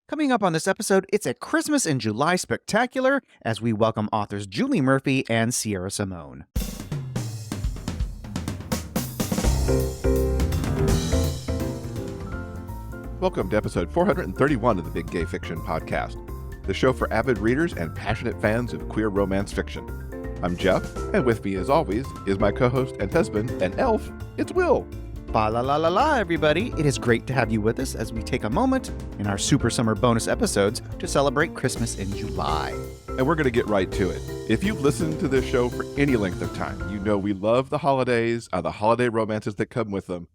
Coming up on this episode, it's a Christmas in July spectacular as we welcome authors Julie Murphy and Sierra Simone. Welcome to episode 431 of the Big Gay Fiction Podcast, the show for avid readers and passionate fans of queer romance fiction. I'm Jeff, and with me, as always, is my co-host and husband and elf, it's Will. Ba la la la la, everybody. It is great to have you with us as we take a moment in our Super Summer bonus episodes to celebrate Christmas in July. And we're going to get right to it. If you've listened to this show for any length of time, you know we love the holidays and the holiday romances that come with them.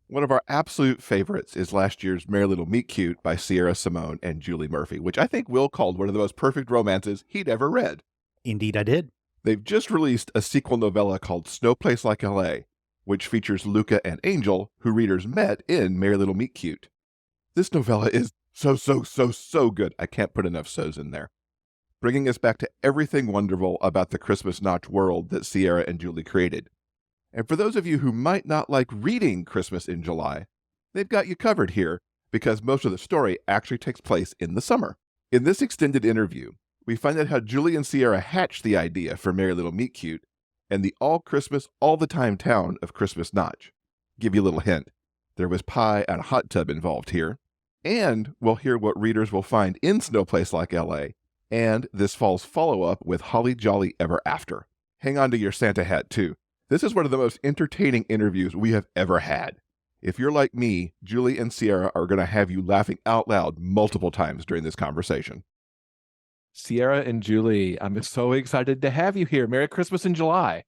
One of our absolute favorites is last year's Merry Little Meet Cute by Sierra Simone and Julie Murphy, which I think Will called one of the most perfect romances he'd ever read. Indeed, I did. They've just released a sequel novella called Snow Place Like L.A., which features Luca and Angel, who readers met in Merry Little Meet Cute. This novella is so good. I can't put enough so's in there. Bringing us back to everything wonderful about the Christmas Notch world that Sierra and Julie created. And for those of you who might not like reading Christmas in July, they've got you covered here because most of the story actually takes place in the summer. In this extended interview, we find out how Julie and Sierra hatched the idea for Merry Little Meet Cute and the all-Christmas, all-the-time town of Christmas Notch. Give you a little hint. There was pie and a hot tub involved here. And we'll hear what readers will find in Snow Place Like L.A. and this fall's follow-up with Holly Jolly Ever After. Hang on to your Santa hat, too. This is one of the most entertaining interviews we have ever had. If you're like me, Julie and Sierra are going to have you laughing out loud multiple times during this conversation. Sierra and Julie, I'm so excited to have you here. Merry Christmas in July.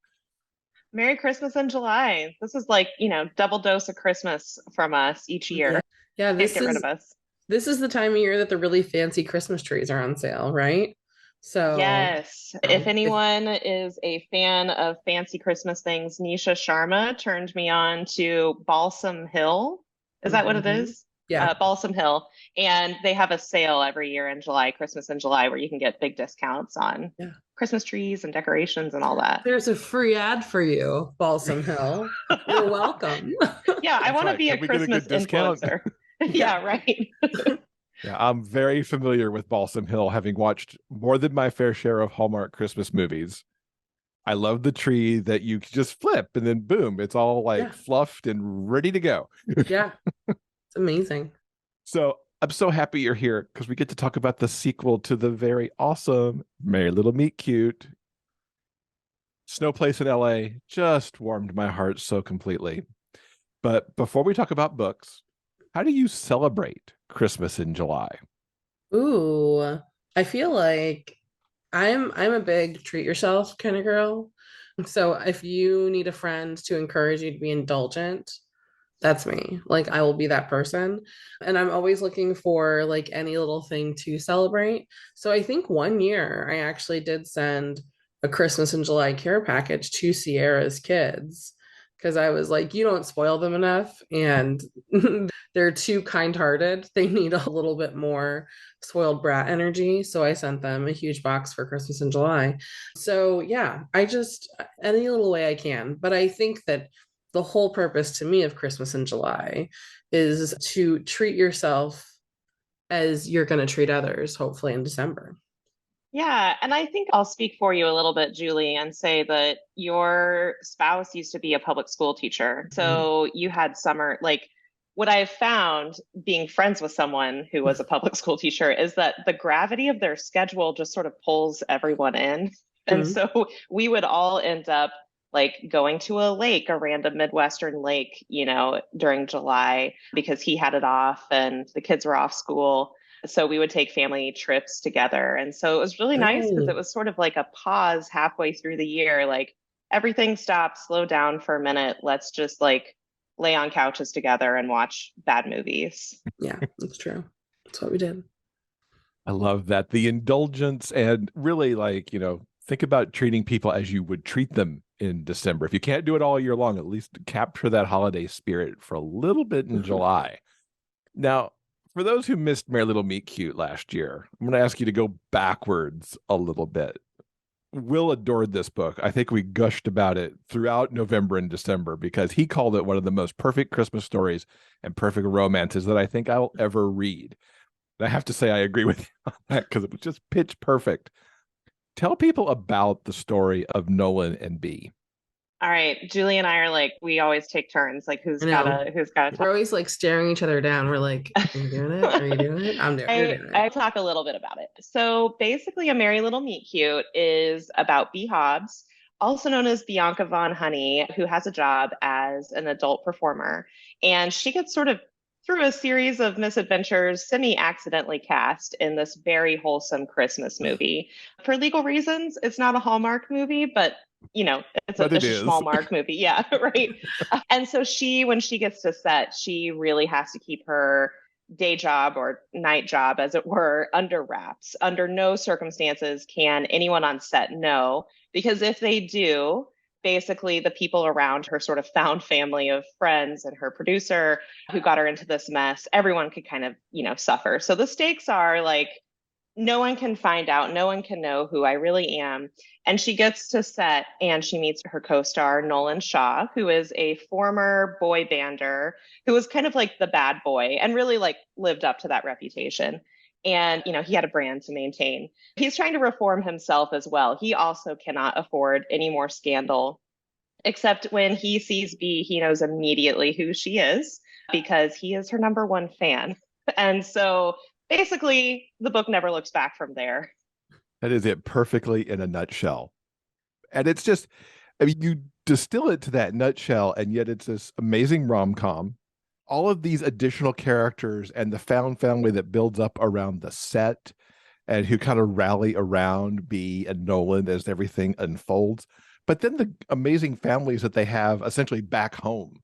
Merry Christmas in July. This is like, double dose of Christmas from us each year. Yeah, Can't get rid of us. This is the time of year that the really fancy Christmas trees are on sale, right? So yes, if anyone is a fan of fancy Christmas things, Nisha Sharma turned me on to Balsam Hill. Is that what it is? Yeah. Balsam Hill. And they have a sale every year in July, Christmas in July, where you can get big discounts on Christmas trees and decorations and all that. There's a free ad for you, Balsam Hill. You're welcome. Yeah, I want to be a Christmas influencer. Yeah, right. Yeah, I'm very familiar with Balsam Hill, having watched more than my fair share of Hallmark Christmas movies. I love the tree that you just flip and then boom, it's all fluffed and ready to go. Yeah, it's amazing. So I'm so happy you're here because we get to talk about the sequel to the very awesome Merry Little Meet Cute. Snow Place in LA just warmed my heart so completely. But before we talk about books, how do you celebrate Christmas in July? Ooh, I feel like I'm a big treat yourself kind of girl. So if you need a friend to encourage you to be indulgent, that's me. Like, I will be that person. And I'm always looking for like any little thing to celebrate. So I think one year I actually did send a Christmas in July care package to Sierra's kids because I was like, you don't spoil them enough and they're too kind-hearted. They need a little bit more spoiled brat energy. So I sent them a huge box for Christmas in July. So yeah, I just, any little way I can. But I think that the whole purpose to me of Christmas in July is to treat yourself as you're going to treat others, hopefully in December. Yeah, and I think I'll speak for you a little bit, Julie, and say that your spouse used to be a public school teacher. So you had summer, like what I've found being friends with someone who was a public school teacher is that the gravity of their schedule just sort of pulls everyone in. And so we would all end up like going to a lake, a random Midwestern lake, during July because he had it off and the kids were off school. So we would take family trips together. And so it was really nice because it was sort of like a pause halfway through the year, like everything stopped, slow down for a minute. Let's just like lay on couches together and watch bad movies. Yeah, that's true. That's what we did. I love that. The indulgence and really think about treating people as you would treat them in December. If you can't do it all year long, at least capture that holiday spirit for a little bit in July. Now, for those who missed Merry Little Meet Cute last year, I'm going to ask you to go backwards a little bit. Will adored this book. I think we gushed about it throughout November and December because he called it one of the most perfect Christmas stories and perfect romances that I think I'll ever read. I have to say I agree with you on that because it was just pitch perfect. Tell people about the story of Nolan and B. All right, Julie and I are like, we always take turns, like I know. who's gotta We're talk. always like staring each other down. We're like, are you doing it? Are you doing it? You're doing it. I talk a little bit about it. So basically, A Merry Little Meet Cute is about B. Hobbs, also known as Bianca Von Honey, who has a job as an adult performer. And she gets sort of through a series of misadventures, semi-accidentally cast in this very wholesome Christmas movie. For legal reasons, it's not a Hallmark movie, but But it it's a is. small mark movie. Yeah, right. And so when she gets to set, she really has to keep her day job or night job, as it were, under wraps. Under no circumstances can anyone on set know, because if they do, basically the people around her sort of found family of friends and her producer who got her into this mess, everyone could kind of, suffer. So the stakes are like, no one can find out, no one can know who I really am. And she gets to set and she meets her co-star, Nolan Shaw, who is a former boy bander who was kind of like the bad boy and really like lived up to that reputation. And, he had a brand to maintain. He's trying to reform himself as well. He also cannot afford any more scandal, except when he sees B, he knows immediately who she is because he is her number one fan. And so basically, the book never looks back from there. That is it perfectly in a nutshell. And it's just, I mean, you distill it to that nutshell, and yet it's this amazing rom-com. All of these additional characters and the found family that builds up around the set and who kind of rally around B and Nolan as everything unfolds. But then the amazing families that they have essentially back home,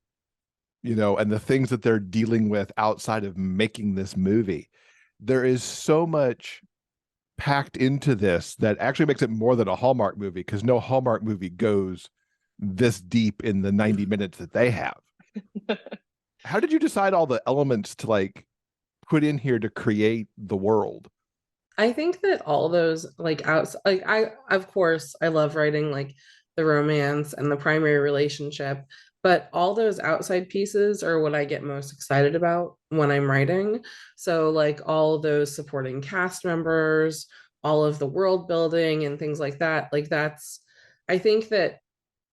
and the things that they're dealing with outside of making this movie. There is so much packed into this that actually makes it more than a Hallmark movie, because no Hallmark movie goes this deep in the 90 minutes that they have. How did you decide all the elements to like put in here to create the world? I think that all those like of course I love writing like the romance and the primary relationship, but all those outside pieces are what I get most excited about when I'm writing. So like all those supporting cast members, all of the world building and things like that. Like I think that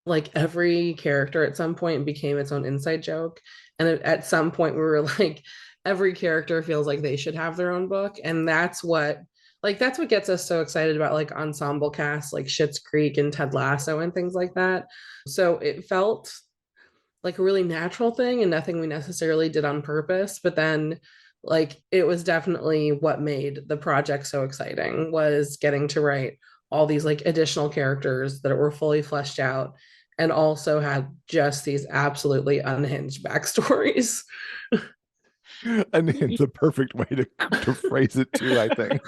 like every character at some point became its own inside joke. And at some point we were like, every character feels like they should have their own book. And that's what gets us so excited about like ensemble casts like Schitt's Creek and Ted Lasso and things like that. So it felt like a really natural thing and nothing we necessarily did on purpose. But then like it was definitely what made the project so exciting, was getting to write all these like additional characters that were fully fleshed out and also had just these absolutely unhinged backstories. And it's the perfect way to phrase it too, I think.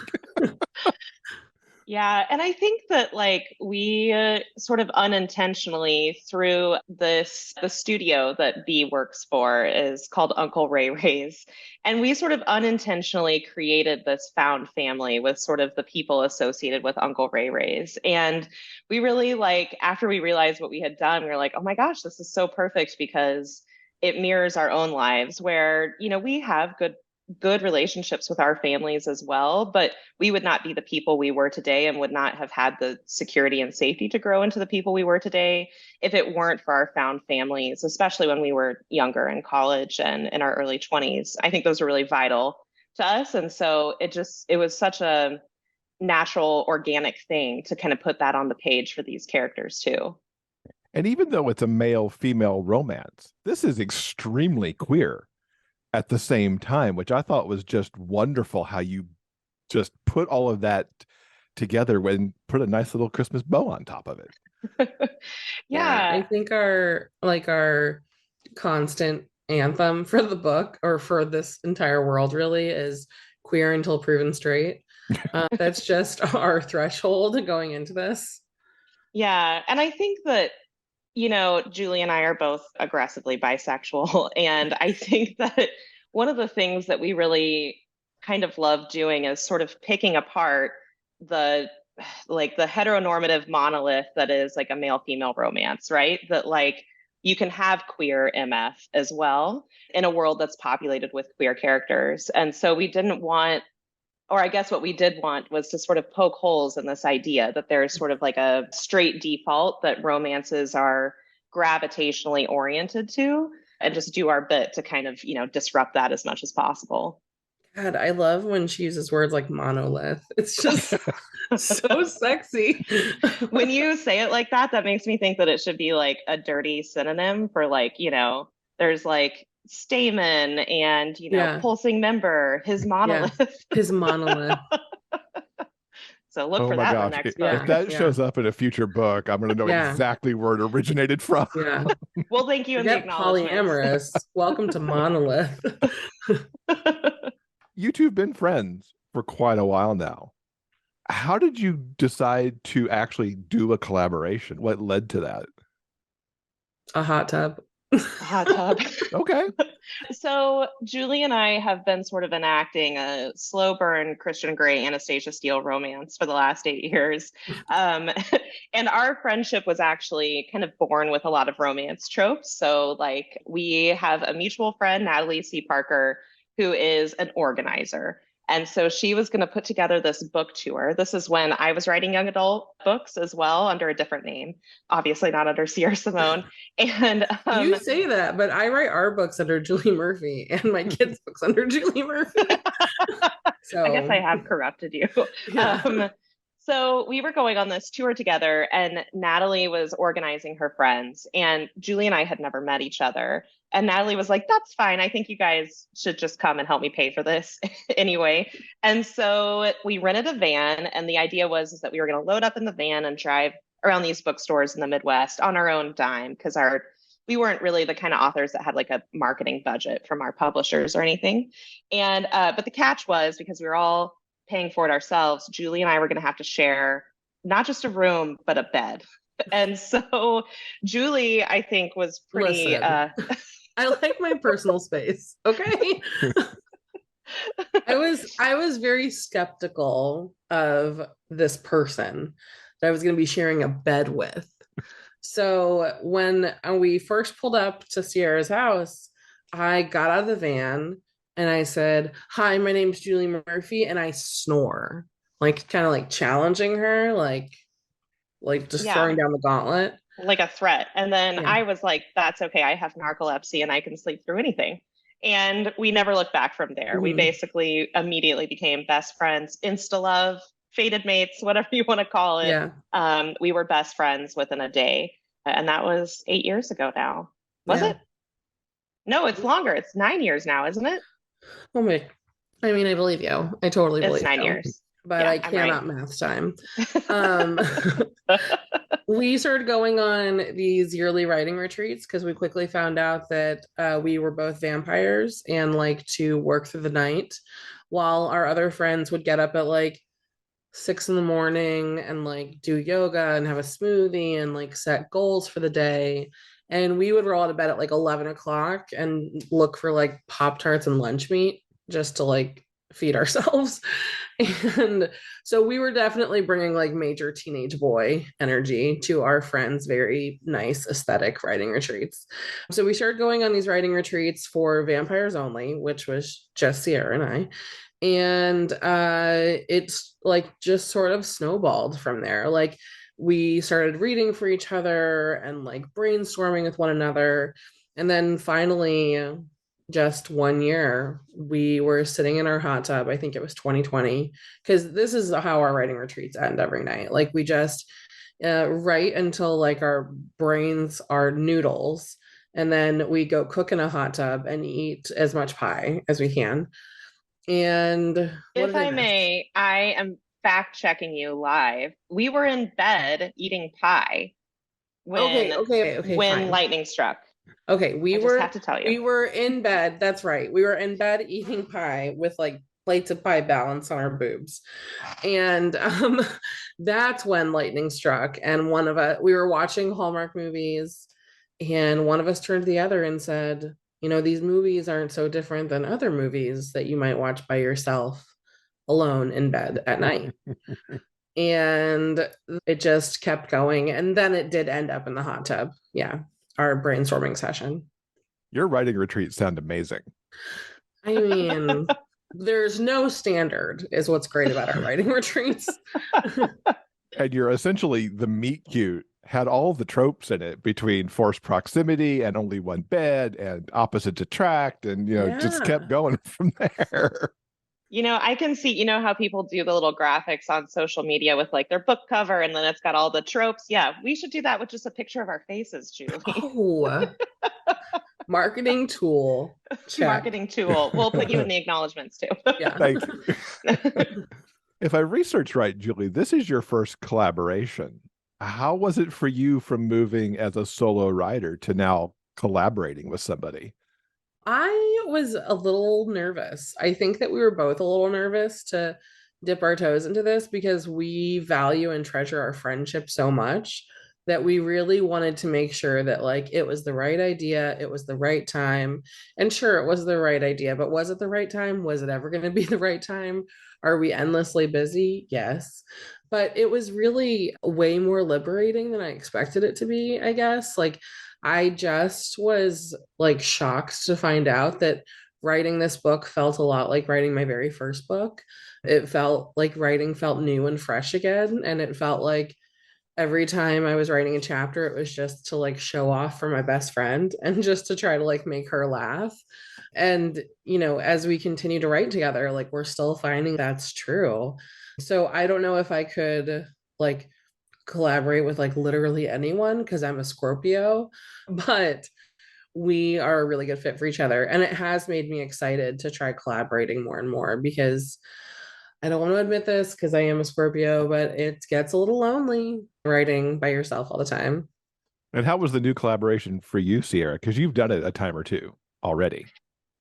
Yeah, and I think that like we sort of unintentionally through the studio that B works for is called Uncle Ray Ray's, and we sort of unintentionally created this found family with sort of the people associated with Uncle Ray Ray's. And we really like, after we realized what we had done, we were like, oh my gosh, this is so perfect because it mirrors our own lives where, we have good relationships with our families as well, but we would not be the people we were today and would not have had the security and safety to grow into the people we were today if it weren't for our found families, especially when we were younger in college and in our early 20s. I think those are really vital to us. And so it was such a natural, organic thing to kind of put that on the page for these characters too. And even though it's a male-female romance, this is extremely queer at the same time, which I thought was just wonderful how you just put all of that together when put a nice little Christmas bow on top of it. Yeah. I think our constant anthem for the book or for this entire world really is queer until proven straight. That's just our threshold going into this. Yeah. And I think that Julie and I are both aggressively bisexual. And I think that one of the things that we really kind of love doing is sort of picking apart the heteronormative monolith that is like a male-female romance, right? That like you can have queer MF as well in a world that's populated with queer characters. And so we didn't want or I guess what we did want was to sort of poke holes in this idea that there's sort of like a straight default that romances are gravitationally oriented to, and just do our bit to kind of, disrupt that as much as possible. God, I love when she uses words like monolith. It's just so sexy. When you say it like that makes me think that it should be like a dirty synonym for like, there's like stamen and, Yeah. pulsing member, his monolith. Yeah. His monolith. So look Oh for my that in the gosh. next Yeah. book. If that shows up in a future book, I'm going to know Yeah. exactly where it originated from. Yeah. Well, thank you in the Forget acknowledgments. polyamorous. Welcome to monolith. You two have been friends for quite a while now. How did you decide to actually do a collaboration? What led to that? A hot tub. Hot tub. Okay. So Julie and I have been sort of enacting a slow burn Christian Grey, Anastasia Steele romance for the last 8 years. And our friendship was actually kind of born with a lot of romance tropes. So like we have a mutual friend, Natalie C. Parker, who is an organizer. And so she was going to put together this book tour. This is when I was writing young adult books as well under a different name, obviously not under Sierra Simone. And you say that, but I write our books under Julie Murphy and my kids' books under Julie Murphy. So I guess I have corrupted you. Yeah. So we were going on this tour together, and Natalie was organizing her friends, and Julie and I had never met each other. And Natalie was like, that's fine. I think you guys should just come and help me pay for this anyway. And so we rented a van, and the idea was that we were going to load up in the van and drive around these bookstores in the Midwest on our own dime, because we weren't really the kind of authors that had like a marketing budget from our publishers or anything. And but the catch was, because we were all paying for it ourselves, Julie and I were going to have to share not just a room, but a bed. And so Julie, I think, was pretty... I like my personal space. Okay. I was very skeptical of this person that I was going to be sharing a bed with. So when we first pulled up to Sierra's house, I got out of the van and I said, "Hi, my name's Julie Murphy," and I snore, like kind of like challenging her, like just throwing down the gauntlet. Like a threat. And then I was like, that's okay. I have narcolepsy and I can sleep through anything. And we never looked back from there. We basically immediately became best friends, insta love, fated mates, whatever you want to call it. Yeah. We were best friends within a day. And that was 8 years ago now. Was it? No, it's longer. It's 9 years now, isn't it? Oh my. I mean, I believe you. I totally believe it's 9 you. years. But I cannot math time. We started going on these yearly writing retreats because we quickly found out that we were both vampires and like to work through the night, while our other friends would get up at like 6 a.m. and like do yoga and have a smoothie and like set goals for the day. And we would roll out of bed at like 11 o'clock and look for like Pop-Tarts and lunch meat just to like feed ourselves. And so we were definitely bringing like major teenage boy energy to our friends' very nice aesthetic writing retreats. So we started going on these writing retreats for vampires only, which was just Sierra and I. And it's like just sort of snowballed from there. Like we started reading for each other and like brainstorming with one another. And then finally, just 1 year, we were sitting in our hot tub. I think it was 2020, because this is how our writing retreats end every night. Like we just write until like our brains are noodles, and then we go cook in a hot tub and eat as much pie as we can. And if I may, I am fact checking you live. We were in bed eating pie when fine. lightning struck. Okay, we have to tell you. We were in bed. That's right. We were in bed eating pie with like plates of pie balanced on our boobs. And that's when lightning struck. And one of us, we were watching Hallmark movies, and one of us turned to the other and said, these movies aren't so different than other movies that you might watch by yourself alone in bed at night. And it just kept going. And then it did end up in the hot tub. Yeah. Our brainstorming session. Your writing retreats sound amazing. I mean, There's no standard is what's great about our writing retreats. And you're essentially the meet cute had all the tropes in it between forced proximity and only one bed and opposites attract and just kept Yeah. going from there. I can see, how people do the little graphics on social media with like their book cover and then it's got all the tropes. Yeah, we should do that with just a picture of our faces, Julie. Oh, marketing tool. Check. Marketing tool. We'll put you in the acknowledgments too. Yeah. Thank you. If I researched right, Julie, this is your first collaboration. How was it for you from moving as a solo writer to now collaborating with somebody? I was a little nervous. I think that we were both a little nervous to dip our toes into this because we value and treasure our friendship so much that we really wanted to make sure that like it was the right idea, it was the right time. And sure, it was the right idea, but was it the right time? Was it ever going to be the right time? Are we endlessly busy? Yes. But it was really way more liberating than I expected it to be, I guess. Like I just was like shocked to find out that writing this book felt a lot like writing my very first book. It felt like writing felt new and fresh again. And it felt like every time I was writing a chapter, it was just to like show off for my best friend and just to try to like make her laugh. And, as we continue to write together, like we're still finding that's true. So I don't know if I could like collaborate with like literally anyone because I'm a Scorpio, but we are a really good fit for each other. And it has made me excited to try collaborating more and more because I don't want to admit this because I am a Scorpio, but it gets a little lonely writing by yourself all the time. And how was the new collaboration for you, Sierra? Because you've done it a time or two already.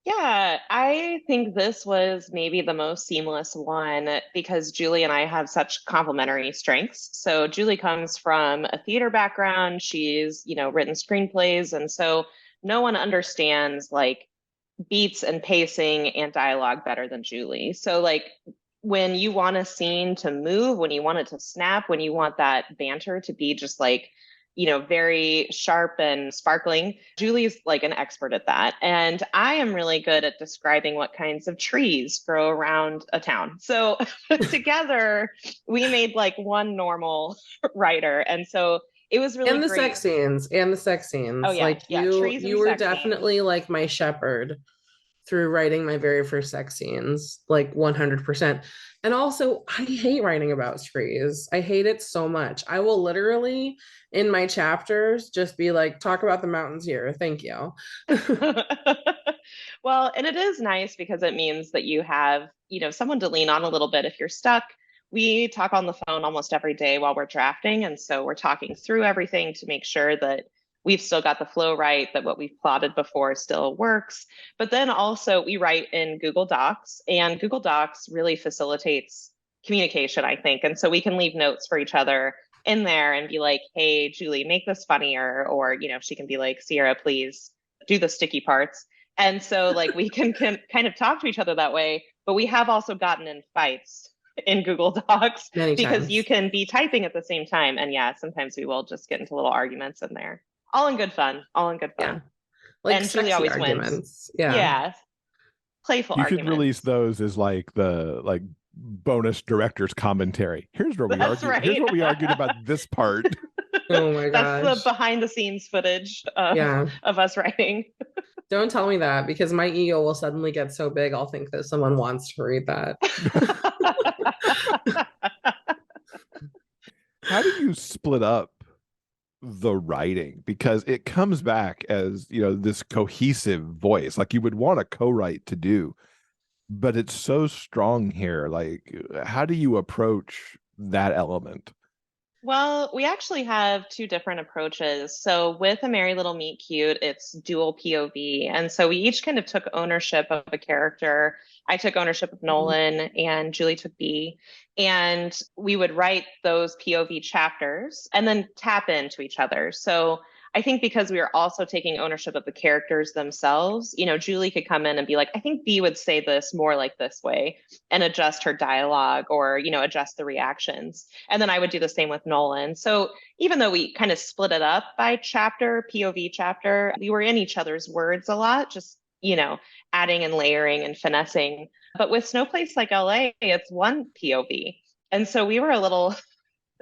Yeah, I think this was maybe the most seamless one because Julie and I have such complementary strengths. So Julie comes from a theater background. She's, written screenplays. And so no one understands like beats and pacing and dialogue better than Julie. So like when you want a scene to move, when you want it to snap, when you want that banter to be just like very sharp and sparkling. Julie's like an expert at that. And I am really good at describing what kinds of trees grow around a town. So together we made like one normal writer. And so it was really and the great. sex scenes. Oh yeah. Like yeah. Trees you and were sex definitely scenes. like my shepherd through writing my very first sex scenes, like 100%. And also, I hate writing about trees. I hate it so much. I will literally, in my chapters, just be like, talk about the mountains here. Thank you. Well, and it is nice because it means that you have, someone to lean on a little bit if you're stuck. We talk on the phone almost every day while we're drafting. And so we're talking through everything to make sure that we've still got the flow right, that what we've plotted before still works. But then also we write in Google Docs, and Google Docs really facilitates communication, I think. And so we can leave notes for each other in there and be like, hey, Julie, make this funnier. Or, she can be like, Sierra, please do the sticky parts. And so like we can kind of talk to each other that way. But we have also gotten in fights in Google Docs Many because times. you can be typing at the same time. And yeah, sometimes we will just get into little arguments in there. All in good fun. All in good fun. Yeah. Like and Julie always arguments. wins. Yeah. Yeah. Playful You arguments. could release those as like the bonus director's commentary. Here's where we That's argued. right. Here's what we argued about this part. Oh my gosh. That's the behind the scenes footage of us writing. Don't tell me that because my ego will suddenly get so big I'll think that someone wants to read that. How do you split up the writing? Because it comes back as, this cohesive voice, like you would want a co-write to do, but it's so strong here. Like, how do you approach that element? Well, we actually have two different approaches. So with A Merry Little Meet Cute, it's dual POV. And so we each kind of took ownership of a character. I took ownership of Nolan and Julie took B. And we would write those POV chapters and then tap into each other. So I think because we are also taking ownership of the characters themselves, Julie could come in and be like, I think B would say this more like this way and adjust her dialogue or, adjust the reactions. And then I would do the same with Nolan. So even though we kind of split it up by chapter, POV chapter, we were in each other's words a lot, just, adding and layering and finessing But with Snowplace Like LA, it's one POV. And so we were a little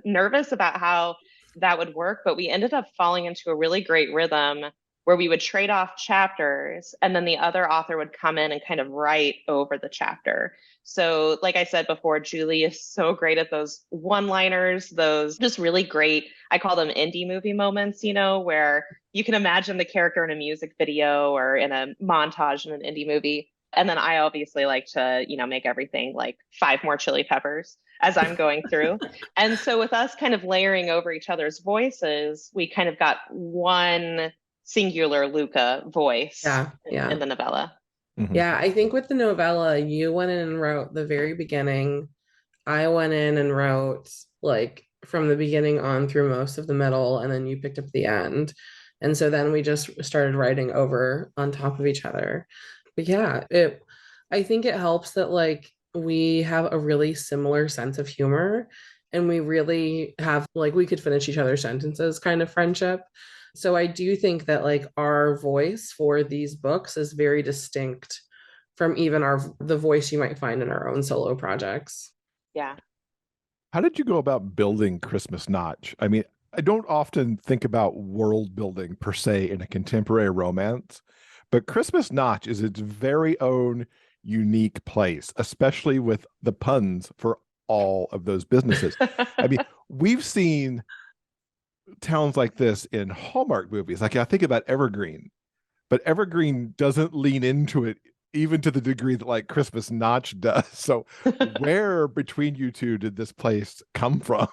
nervous about how that would work, but we ended up falling into a really great rhythm where we would trade off chapters and then the other author would come in and kind of write over the chapter. So, like I said before, Julie is so great at those one-liners, those just really great, I call them indie movie moments, where you can imagine the character in a music video or in a montage in an indie movie. And then I obviously like to, make everything like 5 more chili peppers as I'm going through. And so with us kind of layering over each other's voices, we kind of got one singular Luca voice in the novella. Mhm. Yeah, I think with the novella, you went in and wrote the very beginning. I went in and wrote like from the beginning on through most of the middle, and then you picked up the end. And so then we just started writing over on top of each other. But yeah, I think it helps that like we have a really similar sense of humor and we really have like we could finish each other's sentences kind of friendship. So I do think that like our voice for these books is very distinct from even the voice you might find in our own solo projects. Yeah. How did you go about building Christmas Notch? I mean, I don't often think about world building per se in a contemporary romance, but Christmas Notch is its very own unique place, especially with the puns for all of those businesses. I mean, we've seen towns like this in Hallmark movies. Like I think about Evergreen, but Evergreen doesn't lean into it even to the degree that like Christmas Notch does. So where between you two did this place come from?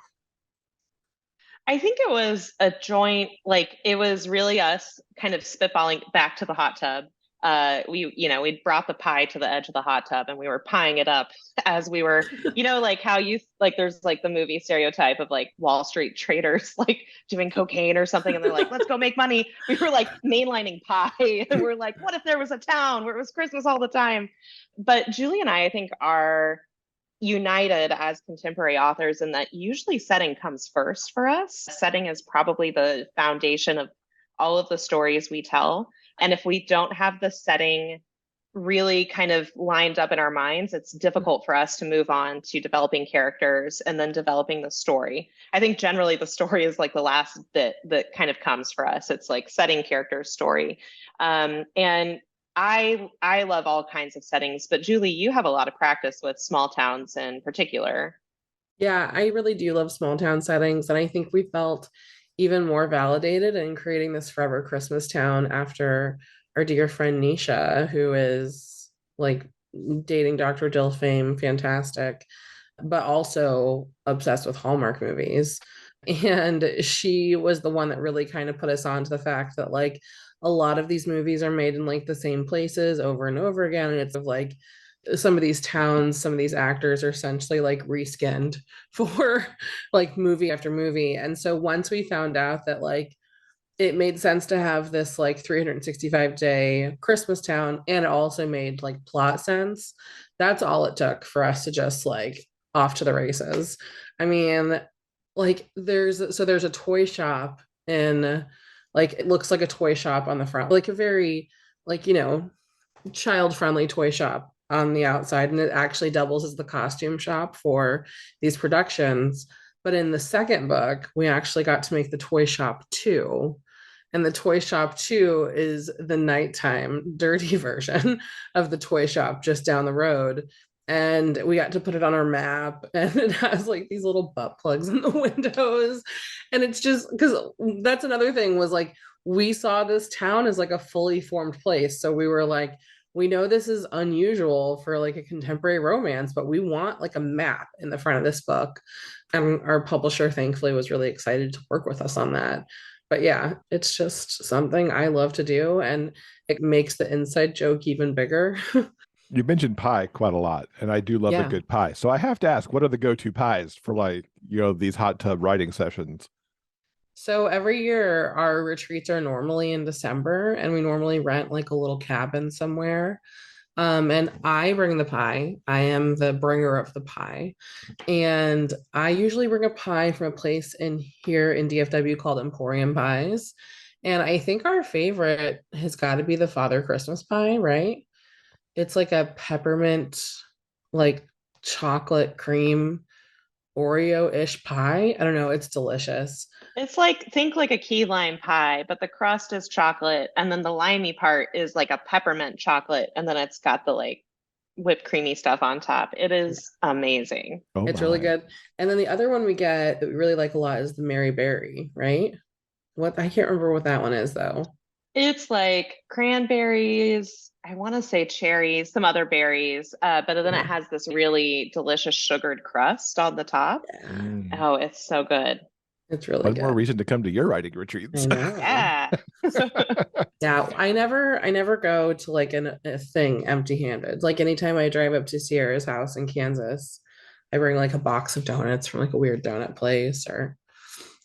I think it was a joint, like it was really us kind of spitballing back to the hot tub. We brought the pie to the edge of the hot tub and we were pieing it up as we were, like how there's like the movie stereotype of like Wall Street traders like doing cocaine or something. And they're like, let's go make money. We were like mainlining pie. And we're like, what if there was a town where it was Christmas all the time? But Julie and I think are united as contemporary authors in that usually setting comes first for us. Setting is probably the foundation of all of the stories we tell. And if we don't have the setting really kind of lined up in our minds, it's difficult for us to move on to developing characters and then developing the story. I think generally the story is like the last bit that kind of comes for us. It's like setting characters, story. And I love all kinds of settings, but Julie, you have a lot of practice with small towns in particular. Yeah, I really do love small town settings. And I think we felt even more validated in creating this Forever Christmas town after our dear friend Nisha, who is like dating Dr. Jill fame, fantastic, but also obsessed with Hallmark movies. And she was the one that really kind of put us on to the fact that like a lot of these movies are made in like the same places over and over again. And it's of like some of these towns, some of these actors are essentially like reskinned for like movie after movie. And so once we found out that like it made sense to have this like 365-day Christmas town and it also made like plot sense, that's all it took for us to just like off to the races. I mean, like there's a toy shop in like it looks like a toy shop on the front, like a very like child friendly toy shop on the outside, and it actually doubles as the costume shop for these productions. But in the second book, we actually got to make the toy shop too. And the toy shop too is the nighttime dirty version of the toy shop just down the road. And we got to put it on our map, and it has like these little butt plugs in the windows. And it's just because that's another thing was like we saw this town as like a fully formed place. So we were like, we know this is unusual for like a contemporary romance, but we want like a map in the front of this book. And our publisher, thankfully, was really excited to work with us on that. But yeah, it's just something I love to do, and it makes the inside joke even bigger. You mentioned pie quite a lot, and I do love a Yeah. good pie. So I have to ask, what are the go-to pies for like, these hot tub writing sessions? So every year our retreats are normally in December, and we normally rent like a little cabin somewhere. And I bring the pie. I am the bringer of the pie. And I usually bring a pie from a place in here in DFW called Emporium Pies. And I think our favorite has got to be the Father Christmas pie, right? It's like a peppermint like chocolate cream Oreo-ish pie. I don't know, it's delicious. It's like, think like a key lime pie, but the crust is chocolate, and then the limey part is like a peppermint chocolate, and then it's got the like whipped creamy stuff on top. It is amazing. Oh It's really my. good. And then the other one we get that we really like a lot is the Mary Berry, right? What I can't remember what that one is though. It's like cranberries, I want to say cherries, some other berries, but then it Yeah. has this really delicious sugared crust on the top. Yeah, Mm. Oh, it's so good. it's really One more good. reason to come to your writing I retreats. know. Yeah. Yeah, I never go to like a thing empty-handed. Like anytime I drive up to Sierra's house in Kansas, I bring like a box of donuts from like a weird donut place or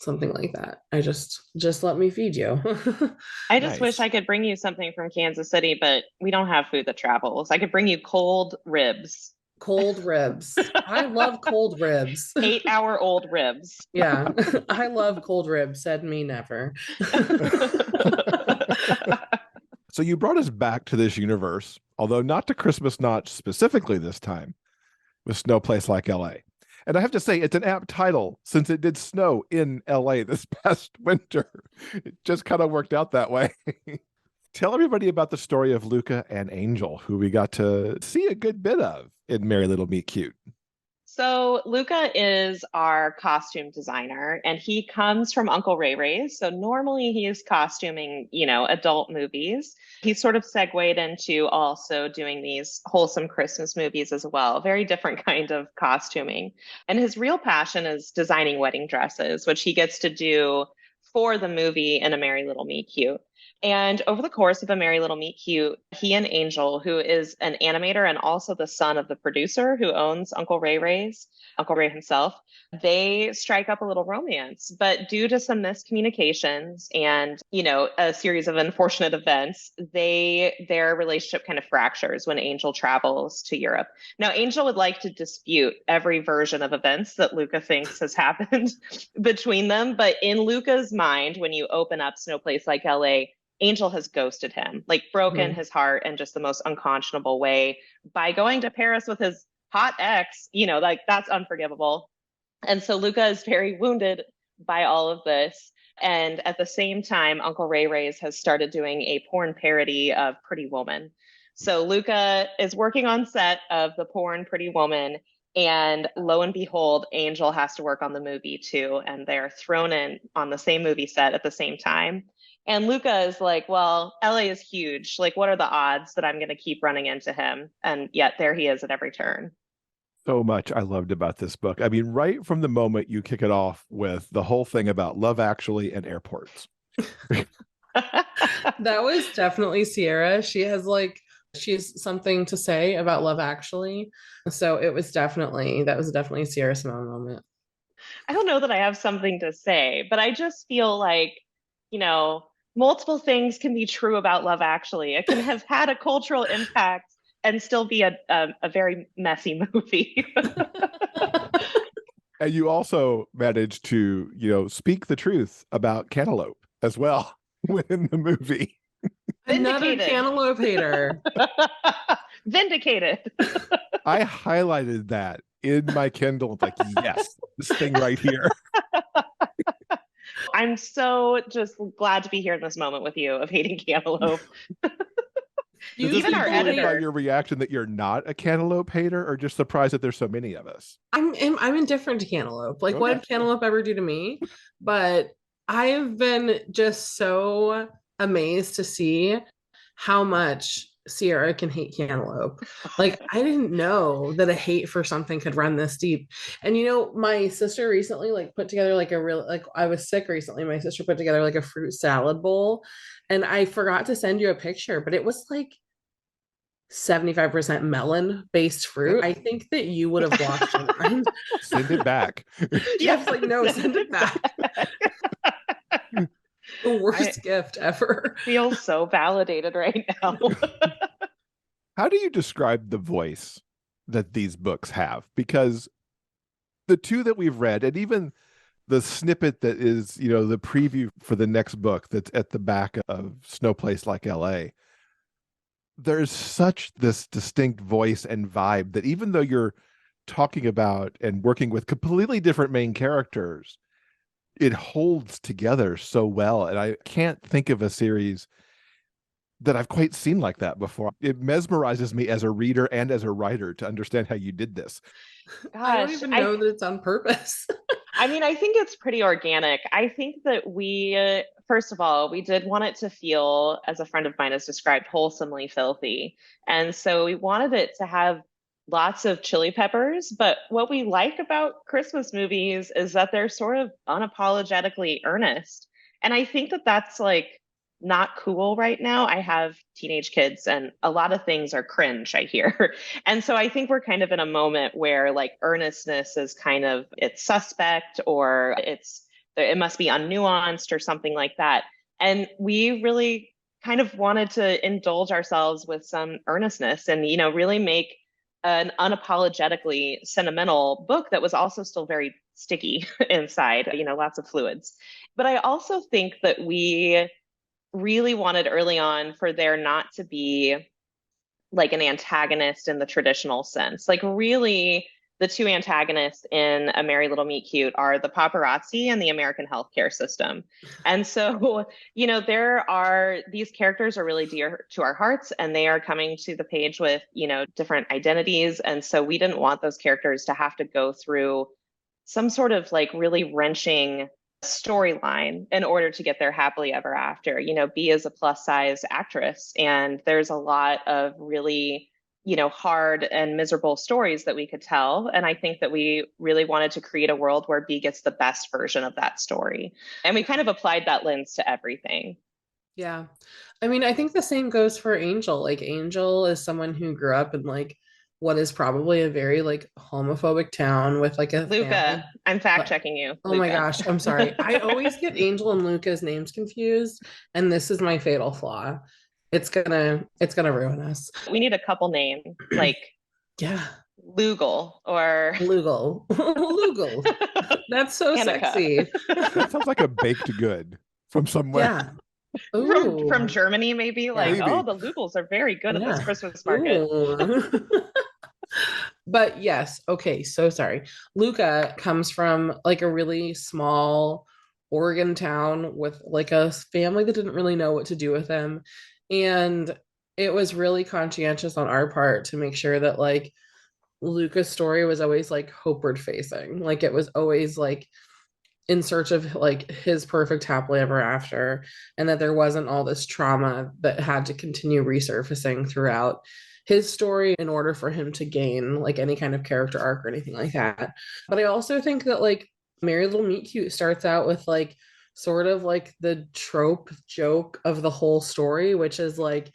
something like that. I just let me feed you. I just wish Nice. I could bring you something from Kansas City, but we don't have food that travels. I could bring you cold ribs, Cold ribs. I love cold ribs. 8-hour-old ribs. Yeah, I love cold ribs. Said me never. So you brought us back to this universe, although not to Christmas Notch specifically this time, with Snow Place Like LA. And I have to say, it's an apt title since it did snow in LA this past winter. It just kind of worked out that way. Tell everybody about the story of Luca and Angel, who we got to see a good bit of in Merry Little Meet Cute. So Luca is our costume designer, and he comes from Uncle Ray Ray's. So normally he is costuming, adult movies. He's sort of segued into also doing these wholesome Christmas movies as well. Very different kind of costuming. And his real passion is designing wedding dresses, which he gets to do for the movie in A Merry Little Meet Cute. And over the course of A Merry Little Meet Cute, he and Angel, who is an animator and also the son of the producer who owns Uncle Ray Ray's, Uncle Ray himself, they strike up a little romance. But due to some miscommunications and, a series of unfortunate events, their relationship kind of fractures when Angel travels to Europe. Now, Angel would like to dispute every version of events that Luca thinks has happened between them. But in Luca's mind, when you open up Snow Place Like LA, Angel has ghosted him, like broken Mhm. his heart in just the most unconscionable way by going to Paris with his hot ex, like that's unforgivable. And so Luca is very wounded by all of this. And at the same time, Uncle Ray Ray's has started doing a porn parody of Pretty Woman. So Luca is working on set of the porn Pretty Woman. And lo and behold, Angel has to work on the movie too. And they're thrown in on the same movie set at the same time. And Luca is like, well, LA is huge. Like, what are the odds that I'm going to keep running into him? And yet there he is at every turn. So much I loved about this book. I mean, right from the moment you kick it off with the whole thing about Love Actually and airports. That was definitely Sierra. She's something to say about Love Actually. So that was definitely a Sierra Simone moment. I don't know that I have something to say, but I just feel like, multiple things can be true about Love Actually. It can have had a cultural impact and still be a very messy movie. And you also managed to, speak the truth about cantaloupe as well within the movie. Another Vindicated. cantaloupe hater. Vindicated. I highlighted that in my Kindle. Like, yes, this thing right here. I'm so just glad to be here in this moment with you of hating cantaloupe. Does Even this our informed by editor. your reaction that you're not a cantaloupe hater, or just surprised that there's so many of us? I'm indifferent to cantaloupe. Like, what Okay. did cantaloupe ever do to me? But I've been just so amazed to see how much Sierra can hate cantaloupe. Like, I didn't know that a hate for something could run this deep. And my sister recently like put together like I was sick recently. My sister put together like a fruit salad bowl, and I forgot to send you a picture, but it was like 75% melon based fruit. I think that you would have lost your mind. Send it back. Jeff's like, no, send it back. The worst gift ever. Feel so validated right now. How do you describe the voice that these books have? Because the two that we've read, and even the snippet that is, the preview for the next book that's at the back of Snow Place Like LA, there's such this distinct voice and vibe that even though you're talking about and working with completely different main characters, it holds together so well. And I can't think of a series that I've quite seen like that before. It mesmerizes me as a reader and as a writer to understand how you did this. I don't Gosh, even know that it's on purpose. I mean, I think it's pretty organic. I think that we, first of all, we did want it to feel, as a friend of mine has described, wholesomely filthy. And so we wanted it to have lots of chili peppers. But what we like about Christmas movies is that they're sort of unapologetically earnest. And I think that that's like not cool right now. I have teenage kids and a lot of things are cringe, I hear. And so I think we're kind of in a moment where like earnestness is kind of it's suspect or it must be unnuanced or something like that. And we really kind of wanted to indulge ourselves with some earnestness and really make an unapologetically sentimental book that was also still very sticky inside, lots of fluids. But I also think that we really wanted early on for there not to be like an antagonist in the traditional sense. Like really the two antagonists in A Merry Little Meet Cute are the paparazzi and the American healthcare system. And so, these characters are really dear to our hearts and they are coming to the page with, different identities. And so we didn't want those characters to have to go through some sort of like really wrenching storyline in order to get their happily ever after. B is a plus size actress, and there's a lot of really, hard and miserable stories that we could tell. And I think that we really wanted to create a world where B gets the best version of that story. And we kind of applied that lens to everything. Yeah. I mean, I think the same goes for Angel. Like Angel is someone who grew up in like what is probably a very like homophobic town with like a Luca, family. I'm fact checking you. Oh Luca. my gosh, I'm sorry. I always get Angel and Luca's names confused, and this is my fatal flaw. It's gonna ruin us. We need a couple names like Yeah. Lugal or Lugal. Lugal. That's so Annika. sexy. That sounds like a baked good from somewhere. Yeah. From Ooh. Germany, maybe like, Maybe. oh, the Lugals are very good at this Yeah. Christmas market. Ooh. But yes, okay, so sorry. Luca comes from like a really small Oregon town with like a family that didn't really know what to do with him. And it was really conscientious on our part to make sure that like Luca's story was always like homeward facing. Like it was always like in search of like his perfect happily ever after, and that there wasn't all this trauma that had to continue resurfacing throughout his story in order for him to gain like any kind of character arc or anything like that. But I also think that like Merry Little Meet Cute starts out with like sort of like the trope joke of the whole story, which is like,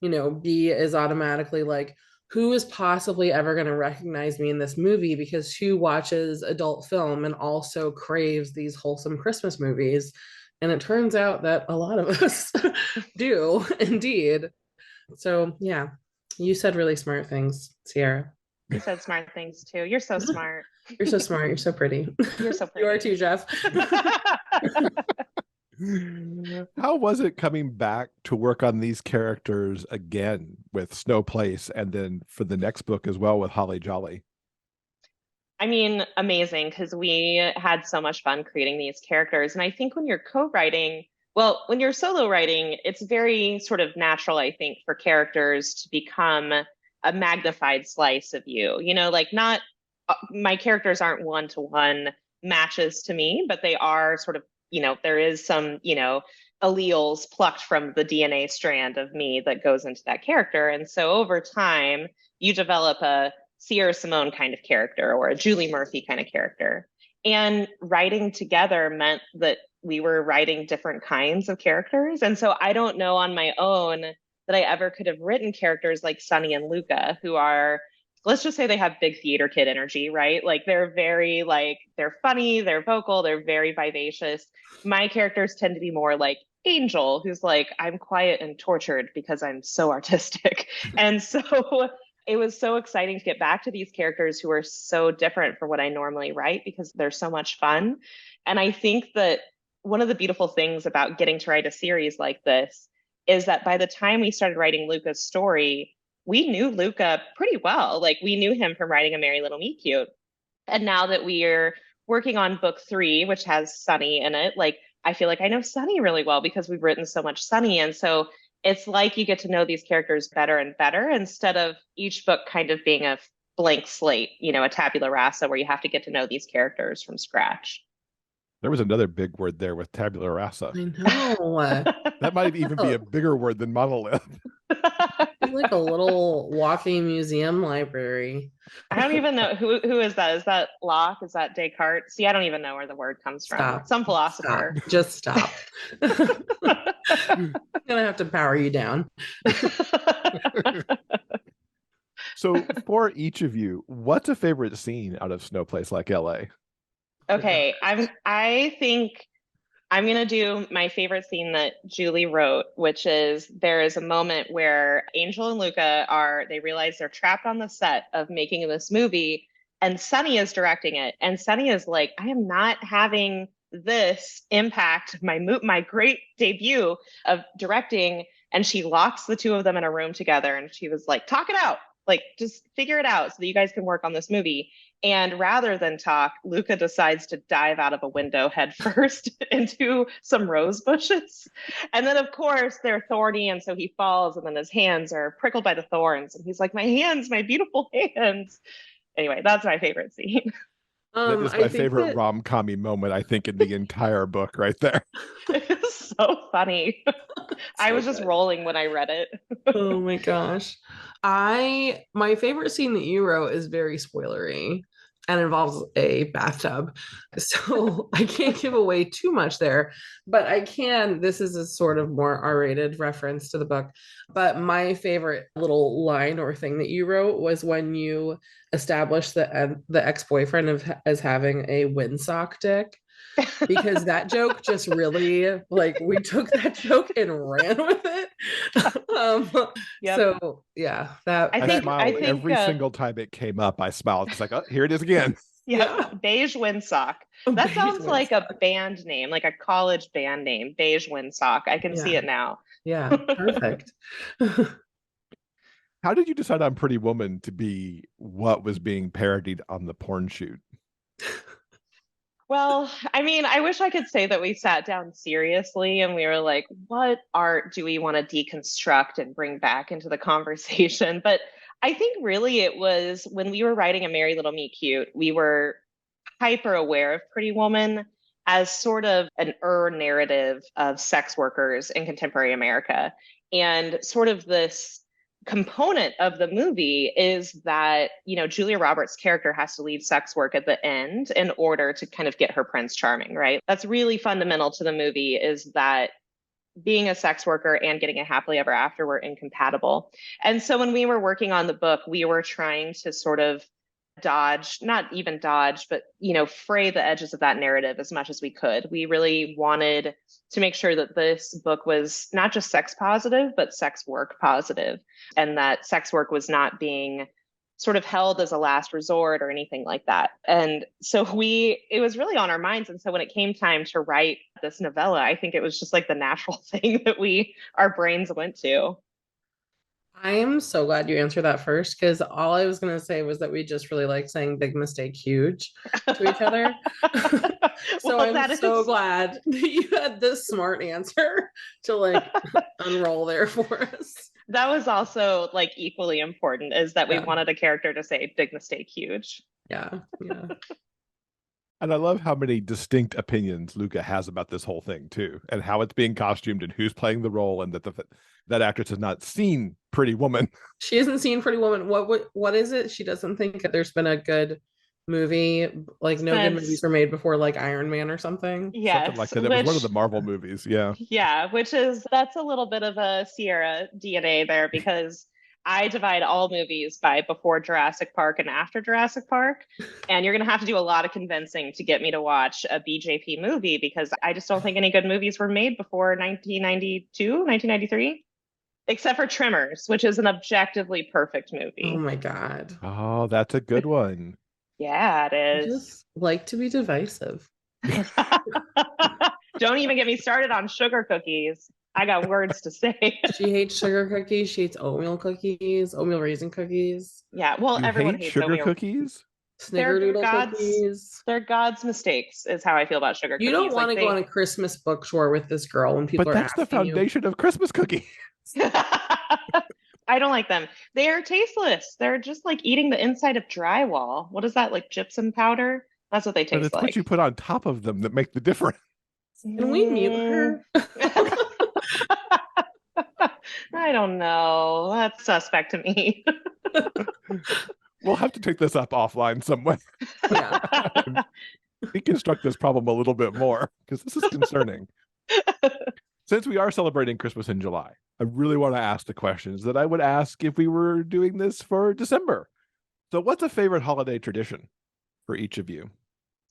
B is automatically like, who is possibly ever going to recognize me in this movie, because who watches adult film and also craves these wholesome Christmas movies? And it turns out that a lot of us do indeed. So yeah, you said really smart things, Sierra. You said smart things too. You're so smart. You're so smart. You're so pretty. You're so pretty. You are too, Jeff. How was it coming back to work on these characters again with Snow Place and then for the next book as well with Holly Jolly? I mean, amazing, because we had so much fun creating these characters. And I think when you're co-writing, well, when you're solo writing, it's very sort of natural, I think, for characters to become a magnified slice of you. Like not my characters aren't one-to-one matches to me, but they are sort of, there is some, alleles plucked from the DNA strand of me that goes into that character. And so over time, you develop a Sierra Simone kind of character or a Julie Murphy kind of character. And writing together meant that we were writing different kinds of characters. And so I don't know on my own that I ever could have written characters like Sunny and Luca, who are, let's just say they have big theater kid energy, right? Like they're very like, they're funny, they're vocal, they're very vivacious. My characters tend to be more like Angel, who's like, I'm quiet and tortured because I'm so artistic. And so it was so exciting to get back to these characters who are so different from what I normally write because they're so much fun. And I think that one of the beautiful things about getting to write a series like this is that by the time we started writing Luca's story, we knew Luca pretty well. Like we knew him from writing A Merry Little Meet Cute. And now that we're working on book 3, which has Sunny in it, like I feel like I know Sunny really well because we've written so much Sunny. And so it's like you get to know these characters better and better instead of each book kind of being a blank slate, a tabula rasa where you have to get to know these characters from scratch. There was another big word there with tabula rasa. I know. That might even be a bigger word than monolith. It's like a little walking museum library. I don't even know who is that? Is that Locke? Is that Descartes? See, I don't even know where the word comes from. Stop. Some philosopher. Stop. Just stop. I'm gonna have to power you down. So for each of you, what's a favorite scene out of Snow Place Like LA? Okay, I think I'm gonna do my favorite scene that Julie wrote, which is there is a moment where Angel and Luca they realize they're trapped on the set of making this movie, and Sunny is directing it, and Sunny is like, I am not having this impact my great debut of directing, and she locks the two of them in a room together, and she was like, talk it out, like just figure it out so that you guys can work on this movie. And rather than talk, Luca decides to dive out of a window head first into some rose bushes. And then, of course, they're thorny. And so he falls, and then his hands are prickled by the thorns. And he's like, my hands, my beautiful hands. Anyway, that's my favorite scene. That is my favorite rom-com-y moment, I think, in the entire book right there. It's so funny. I was just rolling when I read it. Oh my gosh. My favorite scene that you wrote is very spoilery and involves a bathtub. So I can't give away too much there, but this is a sort of more R-rated reference to the book. But my favorite little line or thing that you wrote was when you established the ex-boyfriend as having a windsock dick. Because that joke just really, like, we took that joke and ran with it. Yep. So yeah, that I smiled every single time it came up. I smiled. It's like, oh, here it is again. Yeah. Beige Windsock. That sounds like a band name, like a college band name. Beige Windsock. I can see it now. Yeah, perfect. How did you decide on Pretty Woman to be what was being parodied on the porn shoot? Well, I mean, I wish I could say that we sat down seriously and we were like, what art do we want to deconstruct and bring back into the conversation? But I think really it was when we were writing A Merry Little Meet Cute, we were hyper aware of Pretty Woman as sort of an narrative of sex workers in contemporary America. And sort of this component of the movie is that, Julia Roberts' character has to leave sex work at the end in order to kind of get her Prince Charming, right? That's really fundamental to the movie, is that being a sex worker and getting a happily ever after were incompatible. And so when we were working on the book, we were trying to sort of not even dodge, but, fray the edges of that narrative as much as we could. We really wanted to make sure that this book was not just sex positive, but sex work positive, and that sex work was not being sort of held as a last resort or anything like that. And so it was really on our minds. And so when it came time to write this novella, I think it was just like the natural thing that our brains went to. I am so glad you answered that first, because all I was going to say was that we just really like saying big mistake, huge to each other. So well, I'm so glad that you had this smart answer to like unroll there for us. That was also like equally important, is that we wanted a character to say big mistake, huge. Yeah. And I love how many distinct opinions Luca has about this whole thing too, and how it's being costumed and who's playing the role, and that actress has not seen Pretty Woman. She hasn't seen Pretty Woman. What is it? She doesn't think that there's been a good movie, like no good movies were made before, like Iron Man or something. Yeah, something like that. It was one of the Marvel movies. Yeah. Yeah, that's a little bit of a Sierra DNA there, because I divide all movies by before Jurassic Park and after Jurassic Park. And you're going to have to do a lot of convincing to get me to watch a BJP movie, because I just don't think any good movies were made before 1992, 1993. Except for Tremors, which is an objectively perfect movie. Oh my God. Oh, that's a good one. Yeah, it is. I just like to be divisive. Don't even get me started on sugar cookies. I got words to say. She hates sugar cookies. She hates oatmeal cookies, oatmeal raisin cookies, Yeah, well, You everyone hate hates sugar oatmeal. cookies? They're snickerdoodle God's cookies. they're God's mistakes is how I feel about sugar You don't cookies. want Like to go on a Christmas book tour with this girl when people But are that's the asking you. foundation of Christmas cookies. I don't like them. They are tasteless. They're just like eating the inside of drywall. What is that, like gypsum powder? That's what they But taste it's what like. you put on top of them that make the difference. Can we mute her? I don't know. That's suspect to me. We'll have to take this up offline somewhere. Yeah. Deconstruct this problem a little bit more because this is concerning. Since we are celebrating Christmas in July, I really want to ask the questions that I would ask if we were doing this for December. So what's a favorite holiday tradition for each of you?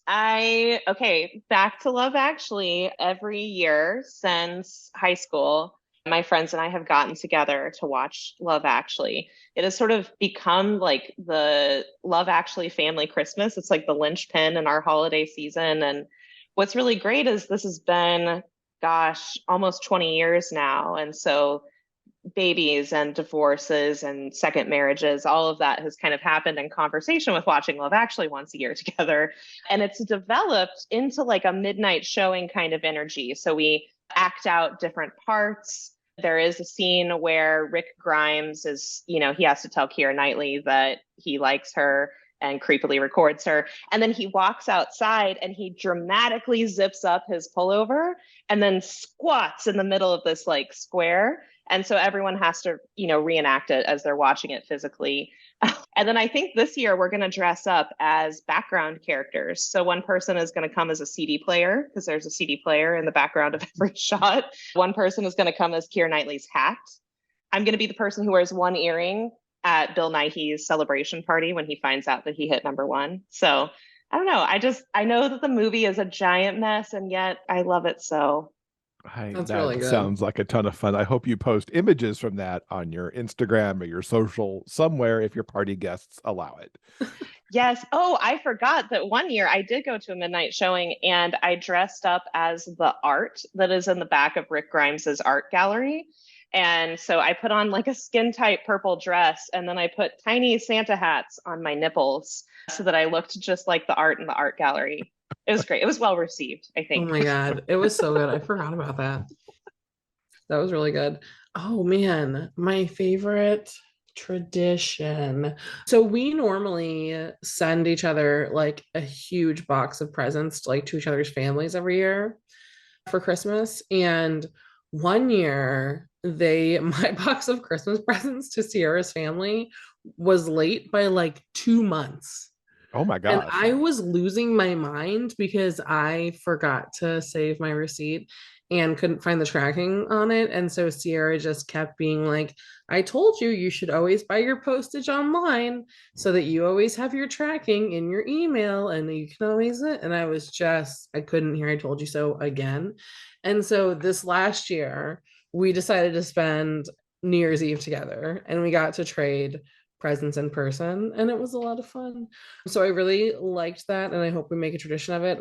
Okay, back to Love Actually. Every year since high school, my friends and I have gotten together to watch Love Actually. It has sort of become like the Love Actually family Christmas. It's like the linchpin in our holiday season. And what's really great is this has been, gosh, almost 20 years now. And so babies and divorces and second marriages, all of that has kind of happened in conversation with watching Love Actually once a year together. And it's developed into like a midnight showing kind of energy. So we act out different parts. There is a scene where Rick Grimes is, he has to tell Keira Knightley that he likes her and creepily records her. And then he walks outside and he dramatically zips up his pullover and then squats in the middle of this like square. And so everyone has to, reenact it as they're watching it physically. And then I think this year we're going to dress up as background characters. So one person is going to come as a CD player because there's a CD player in the background of every shot. One person is going to come as Keira Knightley's hat. I'm going to be the person who wears one earring at Bill Nighy's celebration party when he finds out that he hit #1. So I don't know. I know that the movie is a giant mess and yet I love it so. That's That really good. sounds like a ton of fun. I hope you post images from that on your Instagram or your social somewhere if your party guests allow it. Yes. Oh, I forgot that one year I did go to a midnight showing and I dressed up as the art that is in the back of Rick Grimes's art gallery. And so I put on like a skin tight purple dress and then I put tiny Santa hats on my nipples so that I looked just like the art in the art gallery. It was great. It was well received, I Oh think. my God. It was so good. I forgot about that. That was really good. Oh man, my favorite tradition. So we normally send each other like a huge box of presents like to each other's families every year for Christmas. And one year my box of Christmas presents to Sierra's family was late by like 2 months. Oh my And gosh. I was losing my mind because I forgot to save my receipt and couldn't find the tracking on it. And so Sierra just kept being like, I told you you should always buy your postage online so that you always have your tracking in your email and you can always it. And I couldn't hear I told you so again. And so this last year, we decided to spend New Year's Eve together and we got to trade presents in person and it was a lot of fun. So I really liked that and I hope we make a tradition of it.